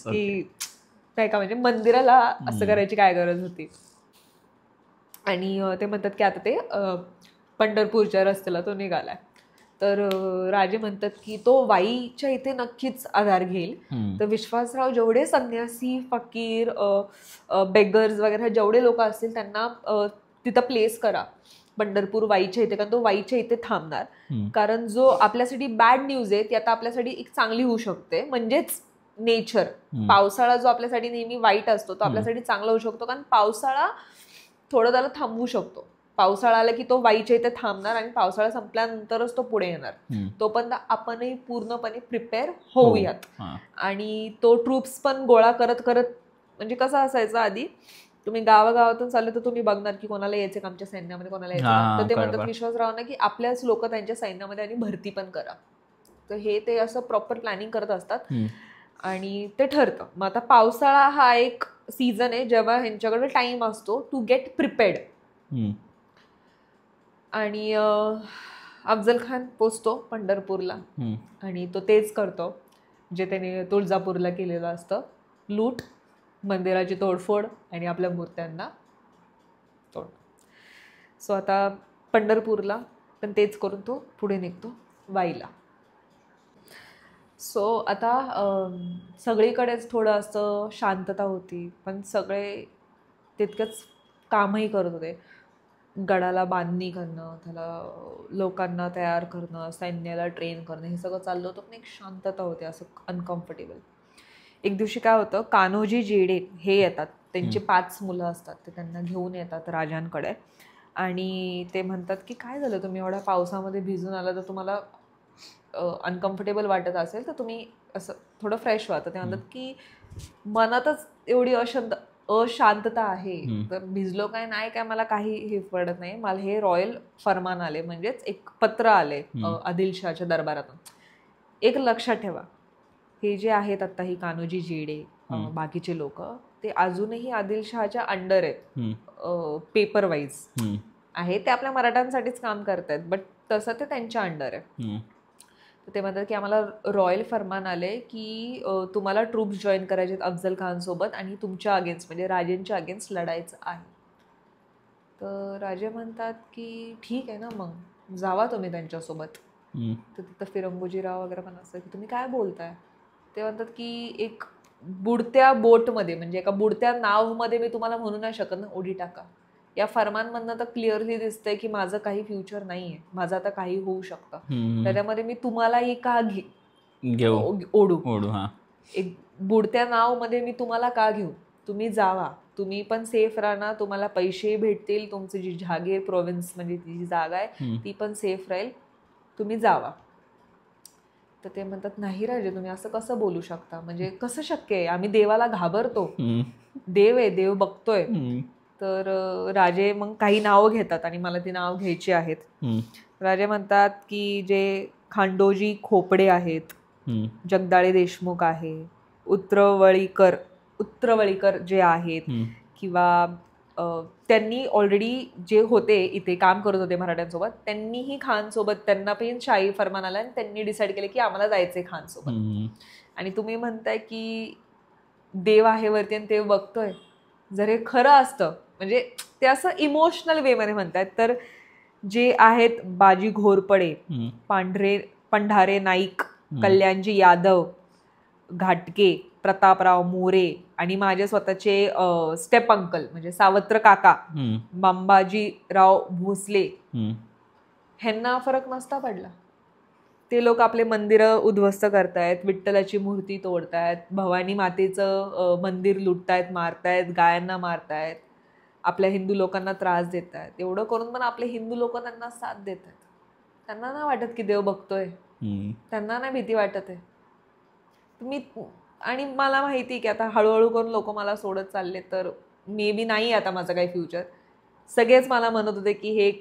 A: नाही का, म्हणजे मंदिराला असं करायची काय गरज होती. आणि ते म्हणतात की आता ते पंढरपूरच्या रस्त्याला तो निघालाय. तर राजे म्हणतात की तो वाईच्या इथे नक्कीच आधार घेईल. तर विश्वासराव जेवढे संन्यासी, फकीर, बेगर्स वगैरे जेवढे लोक असतील त्यांना तिथं प्लेस करा पंढरपूर वाईच्या इथे, कारण तो वाईच्या इथे थांबणार. कारण जो आपल्यासाठी बॅड न्यूज आहे ती आता आपल्यासाठी एक चांगली होऊ शकते. म्हणजेच नेचर, पावसाळा जो आपल्यासाठी नेहमी वाईट असतो तो आपल्यासाठी चांगला होऊ शकतो, कारण पावसाळा थोडं त्याला थांबवू शकतो. पावसाळा आला की तो वाईच्या इथे थांबणार आणि पावसाळा संपल्यानंतरच तो पुढे येणार. तोपर्यंत आपणही पूर्णपणे प्रिपेअर होऊयात. आणि तो ट्रूप्स पण गोळा करत करत, म्हणजे कसं असायचं आधी, तुम्ही गावागावातून चालले तर तुम्ही बघणार की कोणाला यायचे का आमच्या सैन्यामध्ये, कोणाला यायचं. तर ते म्हणतात विश्वासरावांना की आपल्याच लोक त्यांच्या सैन्यामध्ये आणि भरती पण करा. तर हे ते असं प्रॉपर प्लॅनिंग करत असतात आणि ते ठरतं. मग आता पावसाळा हा एक सीझन आहे जेव्हा ह्यांच्याकडे टाइम असतो टू गेट प्रिपेअर्ड. आणि अफजल खान पोचतो पंढरपूरला आणि तो तेच करतो जे त्याने तुळजापूरला केलेलं असतं, लूट, मंदिराची तोडफोड आणि आपल्या मूर्त्यांना तोड. सो आता पंढरपूरला पण तेच करून तो पुढे निघतो वाईला. सो आता सगळीकडेच थोडं असं शांतता होती, पण सगळे तितकंच कामही करत होते. गडाला बांधणी करणं, त्याला लोकांना तयार करणं, सैन्याला ट्रेन करणं, हे सगळं चाललं होतं. पण एक शांतता होती, असं अनकम्फर्टेबल. एक दिवशी काय होतं, कान्होजी जेडे हे येतात, त्यांची 5 मुलं असतात, ते त्यांना घेऊन येतात राजांकडे आणि ते म्हणतात की काय झालं, तुम्ही एवढ्या पावसामध्ये भिजून आला, तर तुम्हाला अनकम्फर्टेबल वाटत असेल तर तुम्ही असं थोडं फ्रेश व्हा. तर ते म्हणतात की मनातच एवढी अशांतता आहे, तर भिजलो काय नाही काय मला काही हे पडत नाही. मला हे रॉयल फरमान आले, म्हणजेच एक पत्र आले आदिलशहाच्या दरबारातून. एक लक्षात ठेवा, हे जे आहेत आता ही कान्होजी जेडे, बाकीचे लोक, ते अजूनही आदिलशहाच्या अंडर आहेत, पेपर वाईज आहे. ते आपल्या मराठ्यांसाठीच काम करतायत, बट तसं ते त्यांच्या अंडर आहे. तर ते म्हणतात की आम्हाला रॉयल फरमान आले की तुम्हाला ट्रूप्स जॉईन करायचे अफजल खान सोबत आणि तुमच्या अगेन्स्ट, म्हणजे राजेंच्या अगेन्स्ट लढायचं आहे. तर राजे म्हणतात की ठीक आहे ना, मग जावा तुम्ही त्यांच्यासोबत. तर तिथं फिरंगोजीराव वगैरे पण असतं की तुम्ही काय बोलताय. ते म्हणतात की एक बुडत्या बोटमध्ये, म्हणजे एका बुडत्या नावमध्ये मी तुम्हाला म्हणू नाही शकत ना उडी टाका. या फरमानमधनं तर क्लिअरली दिसतंय की माझं काही फ्युचर नाहीये, माझं आता काही होऊ शकतं. त्याच्यामध्ये मी तुम्हालाही का ओढू. एक बुडत्या नावमध्ये मी तुम्हाला का घेऊ. तुम्ही जावा, तुम्ही पण सेफ राहणार, तुम्हाला पैसे भेटतील, तुमची जी जहागीर प्रोव्हिन्स म्हणजे ती जी जागा आहे ती पण सेफ राहील, तुम्ही जावा. तर ते म्हणतात नाही राजे, तुम्ही असं कसं बोलू शकता, म्हणजे कसं शक्य आहे, आम्ही देवाला घाबरतो, देव आहे, देव बघतोय. तर राजे मग काही नावं घेतात आणि मला ती नाव घ्यायची आहेत. राजे म्हणतात की जे खांडोजी खोपडे आहेत, जगदाळे देशमुख आहे, उत्तरवळीकर जे आहेत, किंवा त्यांनी ऑलरेडी जे होते इथे काम करत होते मराठ्यांसोबत, त्यांनीही खान सोबत, त्यांना पण शाही फरमान आला आणि त्यांनी डिसाईड केलं की आम्हाला जायचंय खान सोबत. आणि तुम्ही म्हणताय की देव आहे वरती आणि ते बघतोय, जर हे खरं असतं, म्हणजे ते असं इमोशनल वे मध्ये म्हणतात, तर जे आहेत बाजी घोरपडे, पंढारे नाईक, कल्याणजी यादव, घाटके, प्रतापराव मोरे आणि माझे स्वतःचे स्टेप अंकल म्हणजे सावत्र काका बांबाजीराव भोसले, ह्यांना फरक नसता पडला. ते लोक आपले मंदिरं उद्ध्वस्त करतायत, विठ्ठलाची मूर्ती तोडतायत, भवानी मातेचं मंदिर लुटतायत, मारतायत, गायांना मारतायत, आपल्या हिंदू लोकांना त्रास देत आहेत. एवढं करून पण आपले हिंदू लोक त्यांना साथ देत आहेत. त्यांना नाही वाटत की देव बघतोय, त्यांना नाही भीती वाटत आहे. आणि मला माहिती की आता हळूहळू करून लोक मला सोडत चालले, तर मे बी नाही आता माझं काही फ्युचर. सगळेच मला म्हणत होते की हे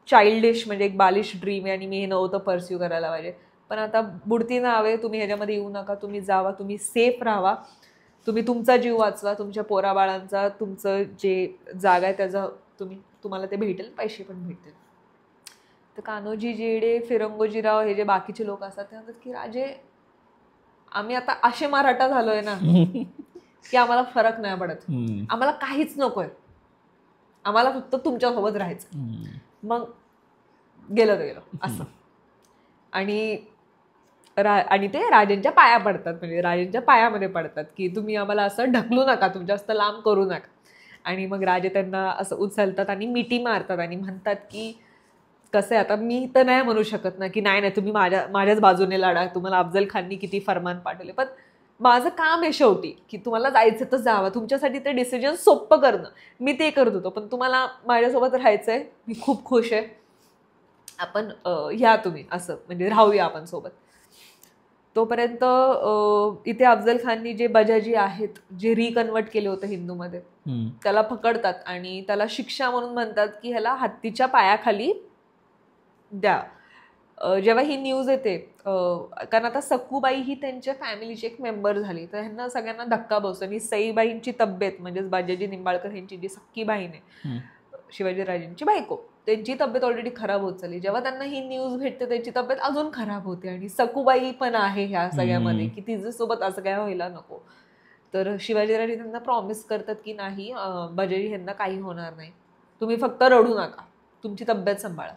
A: चाइल्डिश, म्हणजे एक बालिश ड्रीम आहे आणि मी हे नव्हतं परस्यू करायला पाहिजे. पण आता बुडती नावे, तुम्ही ह्याच्यामध्ये येऊ नका, तुम्ही जावा, तुम्ही सेफ राहावा, तुम्ही तुमचा जीव वाचवा, तुमच्या पोराबाळांचा, तुमचं जे जागा आहे त्याचा तुम्हाला ते भेटेल, पैसे पण भेटेल. तर कान्होजी जेडे, फिरंगोजीराव हे जे बाकीचे लोक असतात ते म्हणतात की राजे, आम्ही आता असे मराठा झालोय ना की आम्हाला फरक नाही पडत, आम्हाला काहीच नकोय, आम्हाला फक्त तुमच्यासोबत राहायचं. मग गेलो असं. आणि ते राजांच्या पाया पडतात, म्हणजे राजांच्या पायामध्ये पडतात की तुम्ही आम्हाला असं ढकलू नका, तुम्ही जास्त लांब करू नका. आणि मग राजे त्यांना असं उचलतात आणि मिठी मारतात आणि म्हणतात की कसं आहे, आता मी तर नाही म्हणू शकत ना की नाही तुम्ही माझ्याच बाजूने लढा, तुम्हाला अफजल खाननी किती फरमान पाठवले, पण माझं काम आहे शेवटी की तुम्हाला जायचं तर जावं, तुमच्यासाठी ते डिसिजन सोपं करणं, मी ते करत होतो, पण तुम्हाला माझ्यासोबत राहायचंय, मी खूप खुश आहे, आपण या तुम्ही, असं म्हणजे राहूया आपण सोबत. तोपर्यंत इथे अफजल खाननी जे बजाजी आहेत, जे रिकन्वर्ट केले होते हिंदूमध्ये, त्याला पकडतात आणि त्याला शिक्षा म्हणून म्हणतात की ह्याला हत्तीच्या पायाखाली द्या. जेव्हा ही न्यूज येते, कारण आता सखूबाई ही त्यांच्या फॅमिलीची एक मेंबर झाली, तर ह्यांना सगळ्यांना धक्का बसतो. आणि सईबाईंची तब्येत, म्हणजेच बाजाजी निंबाळकर यांची जी सख्खी बहीण आहे, शिवाजीराजेंची बायको, त्यांची तब्येत ऑलरेडी खराब होत चालली. जेव्हा त्यांना ही न्यूज भेटते त्यांची तब्येत अजून खराब होते, आणि सखूबाई पण आहे ह्या सगळ्यामध्ये की तिच्यासोबत असं काय व्हायला नको. तर शिवाजीराजे त्यांना प्रॉमिस करतात की नाही, बाजाजी ह्यांना काही होणार नाही, तुम्ही फक्त रडू नका, तुमची तब्येत सांभाळा.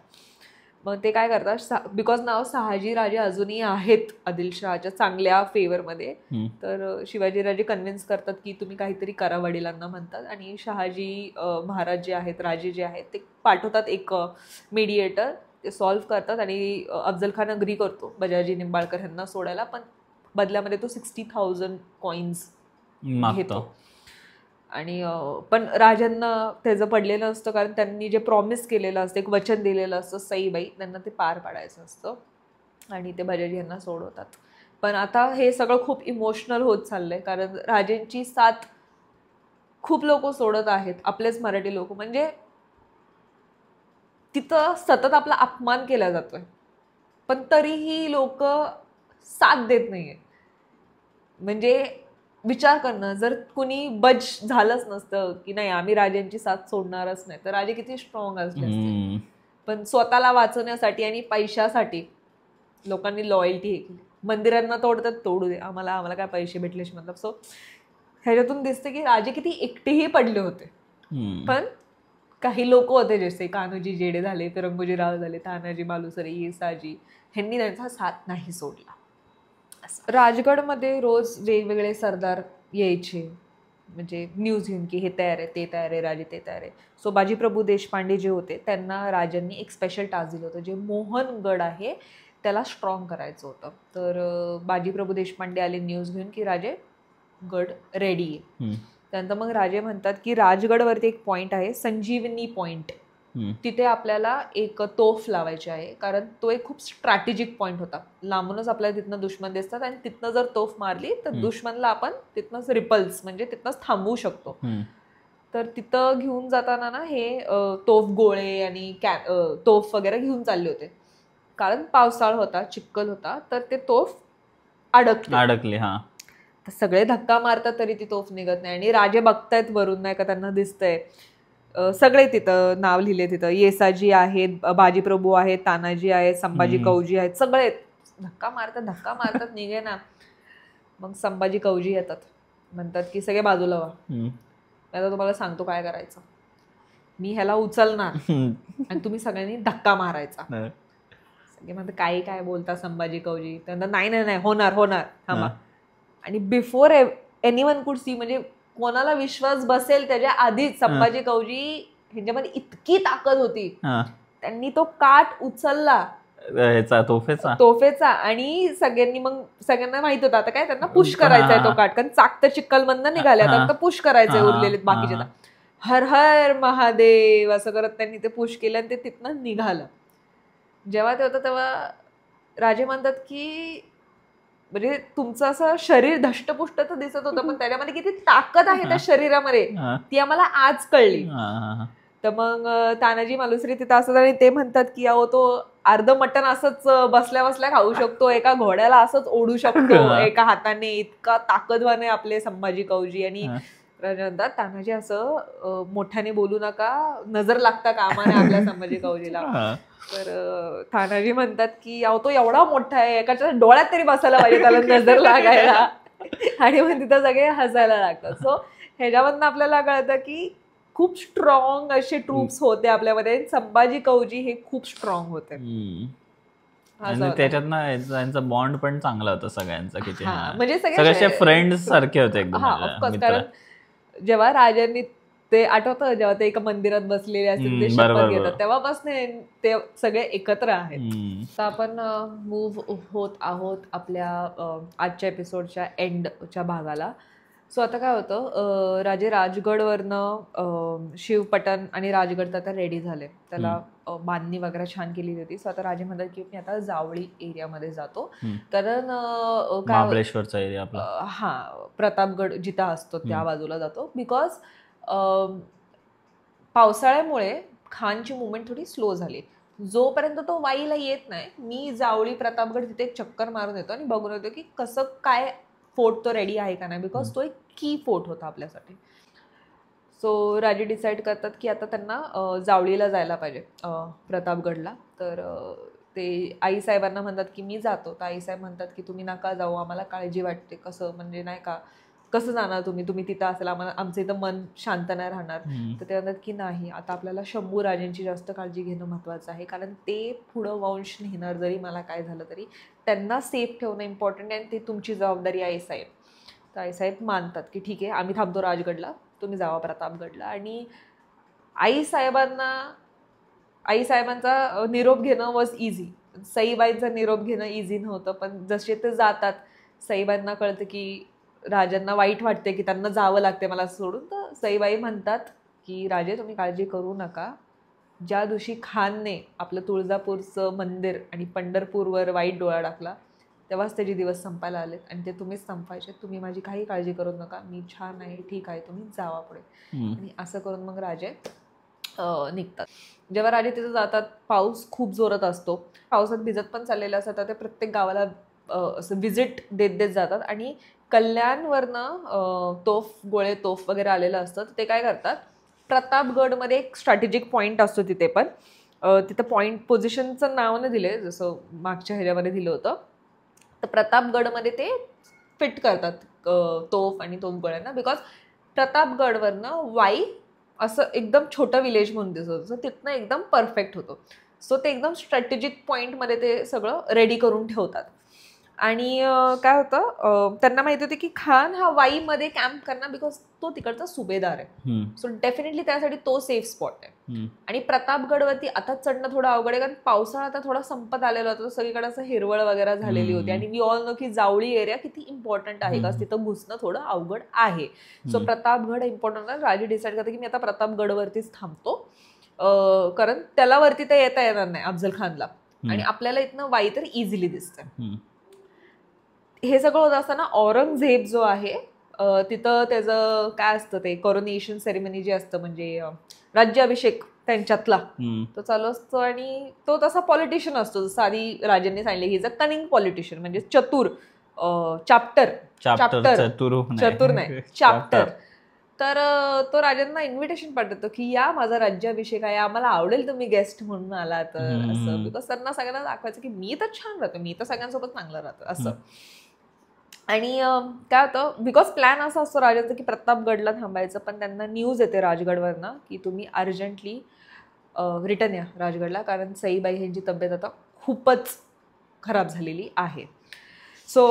A: मग ते काय करतात, बिकॉज नाव शहाजी राजे अजूनही आहेत आदिलशहाच्या चांगल्या फेवरमध्ये, तर शिवाजीराजे कन्व्हिन्स करतात की तुम्ही काहीतरी करा, वडिलांना म्हणतात. आणि शहाजी महाराज जे आहेत, राजे जे आहेत, ते पाठवतात एक मीडिएटर, ते सॉल्व्ह करतात आणि अफजल खान अग्री करतो बाजाजी निंबाळकर यांना सोडायला, पण बदल्यामध्ये तो 60,000 कॉइन्स घेतो. आणि पण राजांना त्याचं पडलेलं असतं, कारण त्यांनी जे प्रॉमिस केलेलं असतं, एक वचन दिलेलं असतं सईबाई, त्यांना ते पार पाडायचं असतं, आणि ते बाजाजी यांना सोडवतात. पण आता हे सगळं खूप इमोशनल होत चाललंय, कारण राजेंची साथ खूप लोक सोडत आहेत, आपलेच मराठी लोक, म्हणजे तिथं सतत आपला अपमान केला जातोय, पण तरीही लोक साथ देत नाहीये. म्हणजे विचार करणं, जर कुणी बज झालंच नसतं की नाही आम्ही राजांची साथ सोडणारच नाही, तर राजे किती स्ट्रॉंग असले असते. पण स्वतःला वाचवण्यासाठी आणि पैशासाठी लोकांनी लॉयल्टी हे केली. मंदिरांना तोडतात, तोडू दे, आम्हाला काय पैसे भेटलेच मतलब. सो ह्याच्यातून दिसते की राजे किती एकटेही पडले होते, पण काही लोक होते जसे कान्होजी जेडे झाले, फिरंगोजीराव झाले, तानाजी मालुसरे, येसाजी, ह्यांनी त्यांचा साथ नाही सोडला. राजगडमध्ये रोज वेगवेगळे सरदार यायचे, म्हणजे न्यूज घेऊन की हे तयार आहे, ते तयार आहे, राजे ते तयार आहे. सो बाजीप्रभू देशपांडे जे होते त्यांना राजांनी एक स्पेशल टास्क दिलं होतं, जे मोहनगड आहे त्याला स्ट्रॉंग करायचं होतं. तर बाजीप्रभू देशपांडे आले न्यूज घेऊन की राजे गड रेडी आहे. त्यानंतर मग राजे म्हणतात की राजगडवरती एक पॉईंट आहे, संजीवनी पॉईंट, तिथे आपल्याला एक तोफ लावायची आहे, कारण तो एक खूप स्ट्रॅटेजिक पॉईंट होता. लांबूनच आपल्याला तिथनं दुश्मन दिसतात, आणि तिथनं जर तोफ मारली तर दुश्मनला आपण तिथनंच रिपल्स, म्हणजे तिथनंच थांबवू शकतो. तर तिथं घेऊन जाताना ना हे तोफ गोळे आणि तोफ वगैरे घेऊन चालले होते, कारण पावसाळ होता, चिखल होता, तर ते तोफ अडकले. तर सगळे धक्का मारतात तरी ती तोफ निघत नाही, आणि राजे बघतायत वरून, नाही का त्यांना दिसतंय, सगळे तिथं नाव लिहिले, तिथं येसाजी आहेत, बाजीप्रभू आहेत, तानाजी आहेत, संभाजी कौजी आहेत, सगळे धक्का मारतात निघे ना. मग संभाजी कौजी येतात, म्हणतात की सगळे बाजूला व्हा, आता तुम्हाला सांगतो काय करायचं, मी ह्याला उचलणार आणि तुम्ही सगळ्यांनी धक्का मारायचा. सगळे म्हणतात काय बोलता संभाजी कौजी, त्यांना नाही होणार थांबा. आणि बिफोर एनीवन कुड सी, म्हणजे कोणाला विश्वास बसेल त्याच्या आधीच संभाजी कौजी ह्यांच्यामध्ये इतकी ताकद होती, त्यांनी तो काठ उचलला तोफेचा, आणि सगळ्यांना माहित होतं आता काय त्यांना पुश करायचा आहे तो काठ, कारण चाक तर चिखलमधनं निघाल्या, आता पुश करायचंय उरलेले बाकीचे. हर हर महादेव असं करत त्यांनी ते पुश केलं आणि ते तिथनं निघालं. जेव्हा ते होतं तेव्हा राजे म्हणतात की म्हणजे तुमचं असं शरीर धष्टपुष्ट तर दिसत होतं, पण त्याच्यामध्ये किती ताकद आहे त्या शरीरामध्ये ती आम्हाला आज कळली. तर मग तानाजी मालुसरे तिथं असतात आणि ते म्हणतात की अहो तो अर्ध मटण असंच बसल्या बसल्या खाऊ शकतो, एका घोड्याला असंच ओढू शकतो एका हाताने, इतका ताकदवान आहे आपले संभाजी कौजी. आणि म्हणतात तानाजी असं मोठ्याने बोलू नका, नजर लागता कामा नये आपल्या संभाजी कौजीला. तर तानाजी म्हणतात की अहो तो एवढा मोठा आहे, एकाच्या डोळ्यात तरी बसायला पाहिजे त्याला नजर लागायला, आणि मग तिथं सगळे हसायला लागतात. सो ह्याच्यामधनं आपल्याला कळतं की खूप स्ट्रॉंग असे ट्रूप्स होते आपल्यामध्ये, संभाजी कौजी हे खूप स्ट्रॉंग होते.
B: आणि त्याच्यात ना यांचा बॉन्ड पण चांगला होता सगळ्यांचा किती
A: म्हणजे
B: सगळ्याचे फ्रेंड्स सारखे होते एकदम.
A: ऑफकोर्स, कारण जेव्हा राजांनी ते आठवतं जेव्हा ते एका मंदिरात बसलेले असतील ते शपथ घेतात तेव्हापासून ते सगळे एकत्र आहेत. तर आपण मूव्ह होत आहोत आपल्या आजच्या एपिसोडच्या एंडच्या भागाला. सो आता काय होतं, राजे राजगडवरनं शिवपटन आणि राजगड तर आता रेडी झाले, त्याला बांधणी वगैरे छान केली होती. सो आता राजे म्हणतात की मी आता जावळी एरियामध्ये जातो, कारण
B: महाबळेश्वरचा एरिया आपला,
A: प्रतापगड जिथं असतो त्या बाजूला जातो. बिकॉज पावसाळ्यामुळे खानची मुवमेंट थोडी स्लो झाली. जोपर्यंत तो वाईला येत नाही, मी जावळी प्रतापगड तिथे एक चक्कर मारून येतो आणि बघून येतो की कसं काय फोर्ट तो रेडी आहे का नाही, बिकॉज तो एक की फोर्ट होता आपल्यासाठी. सो राजे डिसाईड करतात की आता त्यांना जावळीला जायला पाहिजे, प्रतापगडला. तर ते आईसाहेबांना म्हणतात की मी जातो. तर आईसाहेब म्हणतात की तुम्ही नका जाऊ, आम्हाला काळजी वाटते. कसं म्हणजे नाही का, कसं जाणार तुम्ही तिथं असेल, आम्हाला आमचं इथं मन शांत नाही राहणार. तर ते म्हणतात की नाही, आता आपल्याला शंभू राजांची जास्त काळजी घेणं महत्त्वाचं आहे, कारण ते पुढं वंश नेणार, जरी मला काय झालं तरी त्यांना सेफ ठेवणं इम्पॉर्टंट आहे आणि ते तुमची जबाबदारी आहे साहेब. तर आईसाहेब मानतात की ठीक आहे, आम्ही थांबतो राजगडला, तुम्ही जावा प्रतापगडला. आणि आईसाहेबांचा निरोप घेणं वॉज इझी. सईबाईंचा निरोप घेणं इझी नव्हतं, पण जसे ते जातात सईबाईंना कळतं की राजांना वाईट वाटते की त्यांना जावं लागते मला सोडून. तर सईबाई म्हणतात की राजे तुम्ही काळजी करू नका, ज्या दिवशी खानने आपलं तुळजापूरचं मंदिर आणि पंढरपूरवर वाईट डोळा टाकला तेव्हाच त्याचे दिवस संपायला आलेत आणि ते तुम्हीच संपायचे. तुम्ही माझी काही काळजी करू नका, मी छान आहे, ठीक आहे, तुम्ही जावा पुढे. आणि असं करून मग राजे निघतात. जेव्हा राजे तिथं जातात, पाऊस खूप जोरात असतो, पावसात भिजत पण चाललेलं असतात. तर ते प्रत्येक गावाला असं व्हिजिट देत देत जातात आणि कल्याणवरनं गोळे तोफ वगैरे आलेलं असतं. ते काय करतात, प्रतापगडमध्ये एक स्ट्रॅटेजिक पॉईंट असतो तिथे पण, तिथं पॉईंट पोझिशनचं नाव नाही दिले जसं मागच्या ह्याच्यामध्ये दिलं होतं. तर प्रतापगडमध्ये ते फिट करतात तोफ आणि तोफगोळ्यांना, बिकॉज प्रतापगडवरनं वाई असं एकदम छोटं विलेज म्हणून दिसत होतं, तिथनं एकदम परफेक्ट होतो. सो ते एकदम स्ट्रॅटेजिक पॉईंटमध्ये ते सगळं रेडी करून ठेवतात. आणि काय होतं, त्यांना माहिती होते की खान हा वाईमध्ये कॅम्प करणार, बिकॉज तो तिकडचा सुभेदार आहे. सो डेफिनेटली त्यासाठी तो सेफ स्पॉट आहे. आणि प्रतापगडवरती आता चढणं थोडं अवघड आहे, कारण पावसाळा आता थोडा संपत आलेला होता, सगळीकडे असं हिरवळ वगैरे झालेली होती. आणि वी ऑल नो की जावळी एरिया किती इम्पॉर्टंट आहे, का तिथं घुसणं थोडं अवघड आहे. सो प्रतापगड इम्पॉर्टंट आहे. राजे डिसाईड करते की मी आता प्रतापगडवरतीच थांबतो, कारण त्याला वरती तर येता येणार नाही अफजल खानला, आणि आपल्याला इथनं वाई तर इझिली दिसतं. हे सगळं होत असताना औरंगजेब जो आहे तिथं त्याचं काय असतं ते कॉरोनेशन सेरेमनी जे असतं, म्हणजे राज्याभिषेक त्यांच्यातला तो चालू असतो. आणि तो तसा पॉलिटिशियन असतो, जसं आधी राजांनी सांगितलं, ही इज अ कनिंग पॉलिटिशियन, म्हणजे चतुर, चाप्टर नाही चाप्टर. तर तो राजांना इन्व्हिटेशन पाठवतो की या माझा राज्याभिषेक आहे, आम्हाला आवडेल तुम्ही गेस्ट म्हणून आला तर, असं. बिकॉज त्यांना सगळ्यांना दाखवायचं की मी तर छान राहतो, मी तर सगळ्यांसोबत चांगलं राहतो असं. आणि काय होतं, बिकॉज प्लॅन असा असतो राजाचा की प्रतापगडला थांबायचं, पण त्यांना न्यूज येते राजगडवरनं की तुम्ही अर्जंटली रिटर्न या राजगडला, कारण सईबाई यांची तब्येत आता खूपच खराब झालेली आहे. सो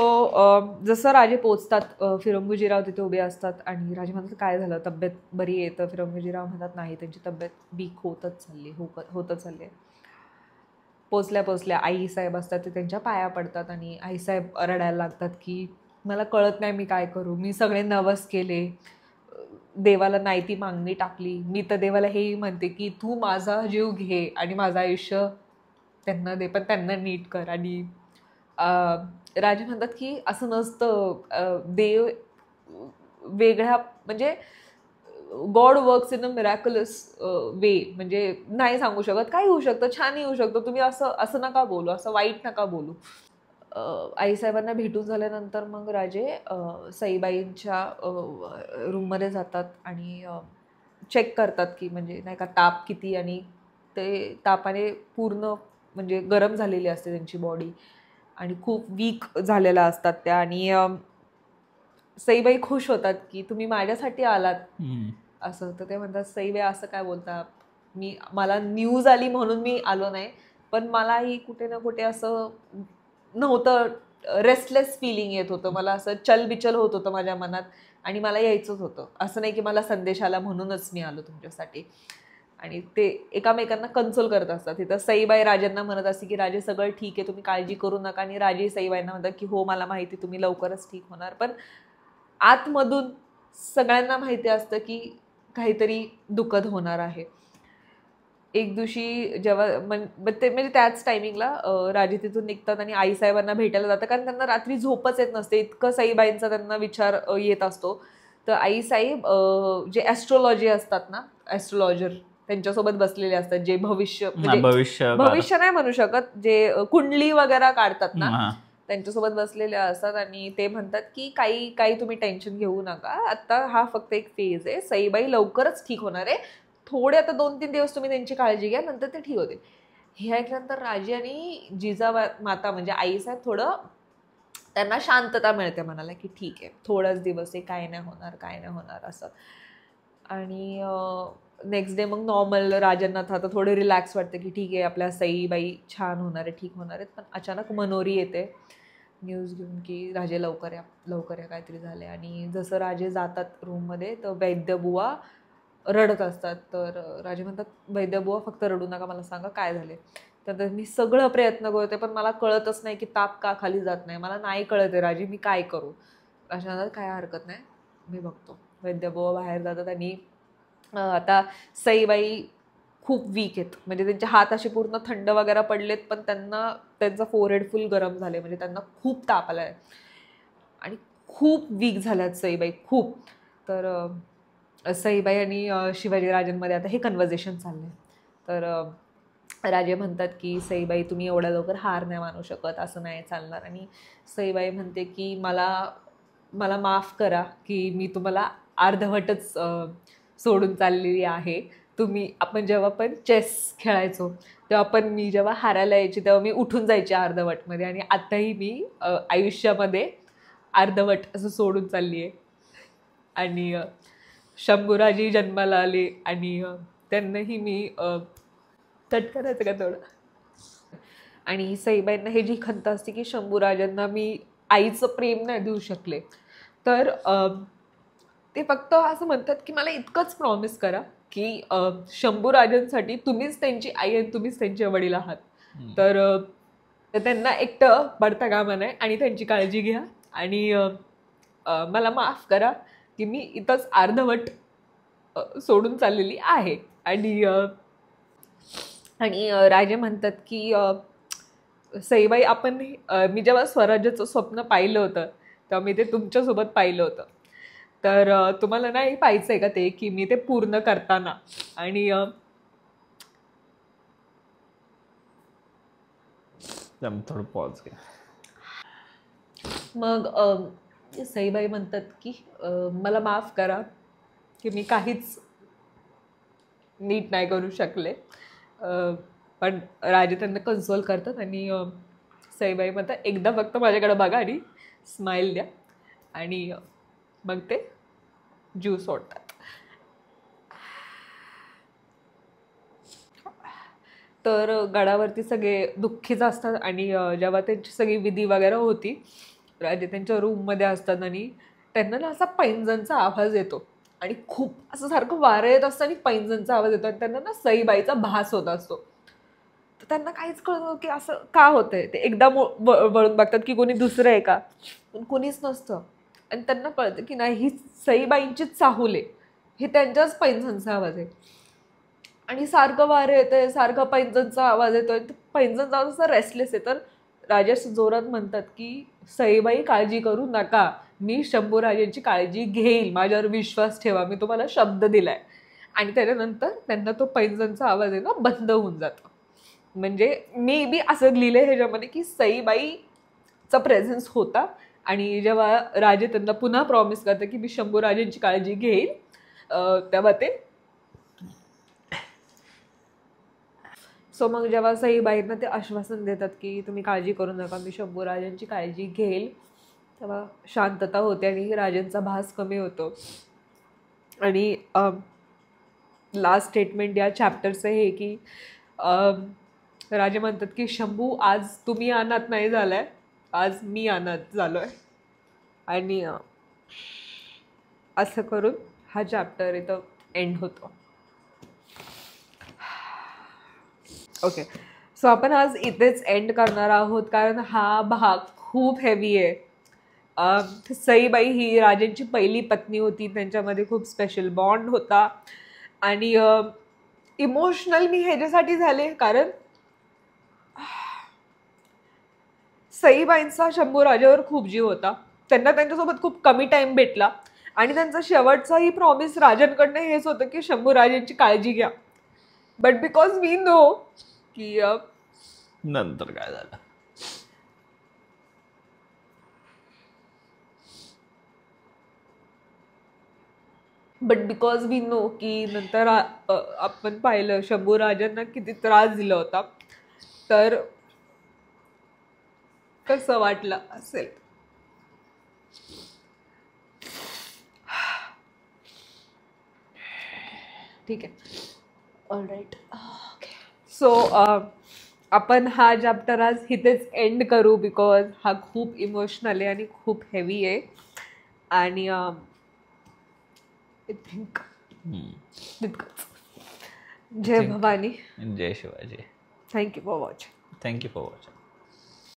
A: जसं राजे पोचतात, फिरंगुजीराव तिथे उभे असतात आणि राजे म्हणतात काय झालं, तब्येत बरी आहे? तर फिरंगुजीराव म्हणतात नाही, त्यांची तब्येत वीक होतच चालली आहे. पोचल्या आईसाहेब असतात ते त्यांच्या पाया पडतात आणि आईसाहेब रडायला लागतात की मला कळत नाही मी काय करू, मी सगळे नवस केले, देवाला नाही ती मागणी टाकली, मी तर देवाला हेही म्हणते की तू माझा जीव घे आणि माझं आयुष्य त्यांना दे, पण त्यांना नीट कर. आणि राजे म्हणतात की असं नसतं, देव वेगळ्या, म्हणजे गॉड वर्क्स इन अ मिरॅक्युलस वे, म्हणजे नाही सांगू शकत, काही होऊ शकतं, छानही होऊ शकतं, तुम्ही असं नका बोलू, असं वाईट नका बोलू. आईसाहेबांना भेटून झाल्यानंतर मग राजे सईबाईंच्या रूममध्ये जातात आणि चेक करतात की म्हणजे नाही का ताप किती, आणि ते तापाने पूर्ण म्हणजे गरम झालेली असते त्यांची बॉडी आणि खूप वीक झालेल्या असतात त्या. आणि सईबाई खुश होतात की तुम्ही माझ्यासाठी आलात असं. तर ते म्हणतात सईबाई असं काय बोलता, मला न्यूज आली म्हणून मी आलो नाही, पण मलाही कुठे ना कुठे असं नव्हतं, रेस्टलेस फिलिंग येत होतं, मला असं चलबिचल होत होतं माझ्या मनात आणि मला यायचंच होतं. असं नाही की मला संदेश आला म्हणूनच मी आलो तुमच्यासाठी. आणि ते एकामेकांना कन्सोल करत असतात. तिथं सईबाई राजेंना म्हणत असते की राजे सगळं ठीक आहे, तुम्ही काळजी करू नका, आणि राजे सईबाईंना म्हणतात की हो मला माहिती तुम्ही लवकरच ठीक होणार. पण आतमधून सगळ्यांना माहिती असतं की काहीतरी दुःखद होणार आहे. एक दिवशी जेव्हा ते म्हणजे त्याच टायमिंगला राजे तिथून निघतात आणि आईसाहेबांना भेटायला जातात, कारण त्यांना रात्री झोपच येत नसते, इतकं सईबाईंचा त्यांना विचार येत असतो. तर आईसाहेब जे ॲस्ट्रोलॉजी असतात ना, ॲस्ट्रोलॉजर त्यांच्यासोबत बसलेले असतात, जे भविष्य नाही म्हणू शकत, जे कुंडली वगैरे काढतात ना, त्यांच्यासोबत बसलेले असतात. आणि ते म्हणतात की काही तुम्ही टेन्शन घेऊ नका, आता हा फक्त एक फेज आहे, सईबाई लवकरच ठीक होणार आहे, थोडे आता 2-3 दिवस तुम्ही त्यांची काळजी घ्या, नंतर ते ठीक होते. हे ऐकल्यानंतर राजे आणि माता म्हणजे आईसाहेब थोडं त्यांना शांतता मिळते मनाला की ठीक आहे, थोडाच दिवस आहे, काय नाही होणार असं. आणि नेक्स्ट डे मग नॉर्मल राजांना आता थोडे रिलॅक्स वाटतं की ठीक आहे, आपल्या सईबाई छान होणार आहे, ठीक होणार आहेत. पण अचानक मनोरी येते न्यूज घेऊन की राजे लवकर या काहीतरी झाले. आणि जसं राजे जातात रूममध्ये तर वैद्यबुवा रडत असतात. तर राजे म्हणतात वैद्यबुवा फक्त रडू नका, मला सांगा काय झाले. तर मी सगळं प्रयत्न करते पण मला कळतच नाही की ताप का खाली जात नाही, मला नाही कळत आहे राजे, मी काय करू. राजा म्हणतात काय हरकत नाही, मी बघतो. वैद्यबुवा बाहेर जातात आणि आता सईबाई खूप वीक आहेत, म्हणजे त्यांचे हात असे पूर्ण थंड वगैरे पडलेत, पण त्यांचा फोरहेड फुल गरम झाले, म्हणजे त्यांना खूप ताप आलाय आणि खूप वीक झाल्यात सईबाई खूप. तर सईबाई आणि शिवाजी राजांमध्ये आता हे कन्व्हर्सेशन चाललंय. तर राजे म्हणतात की सईबाई तुम्ही एवढ्या लवकर हार नाही मानू शकत, असं नाही चालणार. आणि सईबाई म्हणते की मला माफ करा की मी तुम्हाला अर्धवटच सोडून चाललेली आहे. आपण जेव्हा पण चेस खेळायचो तेव्हा मी जेव्हा हारायला यायची तेव्हा मी उठून जायचे अर्धवटमध्ये, आणि आताही मी आयुष्यामध्ये अर्धवट असं सोडून चालली आहे. आणि शंभूराजी जन्माला आले आणि त्यांनाही मी कट करायचं का थोडं. आणि सईबाईंना हे जी खंत असते की शंभूराजांना मी आईचं प्रेम नाही देऊ शकले, तर ते फक्त असं म्हणतात की मला इतकंच प्रॉमिस करा की शंभूराजांसाठी तुम्हीच त्यांची आई आणि तुम्हीच त्यांचे वडील आहात. तर त्यांना एकटं पडता कामा नये आणि त्यांची काळजी घ्या. आणि मला माफ करा की मी इथंच अर्धवट सोडून चाललेली आहे. आणि राजे म्हणतात की सईबाई मी जेव्हा स्वराज्याचं स्वप्न पाहिलं होतं तेव्हा मी ते तुमच्यासोबत पाहिलं होतं, तर तुम्हाला नाही पाहायचंय का ते की मी ते पूर्ण करताना. आणि
B: थोडं पॉज घ्या.
A: मग सईबाई म्हणतात की मला माफ करा की मी काहीच नीट नाही करू शकले. पण राजे त्यांना कन्सोल करतात आणि सईबाई म्हणतात एकदा फक्त माझ्याकडे बघा आणि स्माईल द्या, आणि मग ते जीव सोडतात. तर गडावरती सगळे दुःखीच असतात. आणि जेव्हा त्यांची सगळी विधी वगैरे होती, राजे त्यांच्या रूममध्ये असतात आणि त्यांना ना असा पैंजणचा आवाज येतो आणि खूप असं सारखं वारं येत असतं आणि पैंजणचा आवाज येतो आणि त्यांना ना सईबाईचा भास होत असतो. तर त्यांना काहीच कळत की असं का होतंय. ते एकदा वळून बघतात की कोणी दुसरं आहे का, पण कोणीच नसतं. आणि त्यांना कळतं की नाही ही सईबाईंचीच चाहूल आहे, हे त्यांच्याच पैंजणचा आवाज आहे. आणि सारखं वारं येतंय, सारखा पैंजणचा आवाज येतोय. पैंजणचा आवाज असा रेस्टलेस आहे. तर राजेश जोरात म्हणतात की सईबाई काळजी करू नका, मी शंभूराजांची काळजी घेईल, माझ्यावर विश्वास ठेवा, मी तुम्हाला शब्द दिलाय. आणि त्याच्यानंतर त्यांना तो पैंजणचा आवाज आहे ना बंद होऊन जातो. म्हणजे मे बी असं लिहिलंय ह्याच्यामध्ये की सईबाईचा प्रेझेन्स होता. आणि जेव्हा राजे त्यांना पुन्हा प्रॉमिस करतात की मी शंभूराजांची काळजी घेईल, तेव्हा ते सो मग जेव्हा सईबाईंना ते आश्वासन देतात की तुम्ही काळजी करू नका, मी शंभूराजांची काळजी घेईल, तेव्हा शांतता होते आणि राजांचा भास कमी होतो. आणि लास्ट स्टेटमेंट या चॅप्टरचं हे की राजे म्हणतात की शंभू आज तुम्ही अनाथ नाही झालाय, आज मी अनाथ झालोय. आणि असं करून हा चॅप्टर इथं एंड होतो. ओके, सो आपण आज इथेच एंड करणार आहोत कारण हा भाग खूप हेवी आहे. सईबाई ही राजेंची पहिली पत्नी होती, त्यांच्यामध्ये खूप स्पेशल बॉन्ड होता. आणि इमोशनल मी ह्याच्यासाठी झाले कारण सईबाईंचा शंभू राजावर खूप जीव होता. त्यांना त्यांच्यासोबत खूप कमी टाइम भेटला आणि त्यांचा शेवटचाही प्रॉमिस राजांकडनं हेच होतं की शंभू राजांची काळजी घ्या. बट बिकॉज वी नो की
B: नंतर काय झालं.
A: बट बिकॉज वी नो की नंतर आपण पाहिलं शंभू राजांना किती त्रास दिला होता, तर कसं वाटलं असेल. ठीक आहे, ऑल राईट. ओके, सो आपण हा चॅप्टर आज इथेच एंड करू बिकॉज हा खूप इमोशनल आहे आणि खूप हेवी आहे. आणि आय थिंक तितकंच. जय भवानी,
B: जय Shivaji.
A: Thank you for watching.
B: Thank you for watching.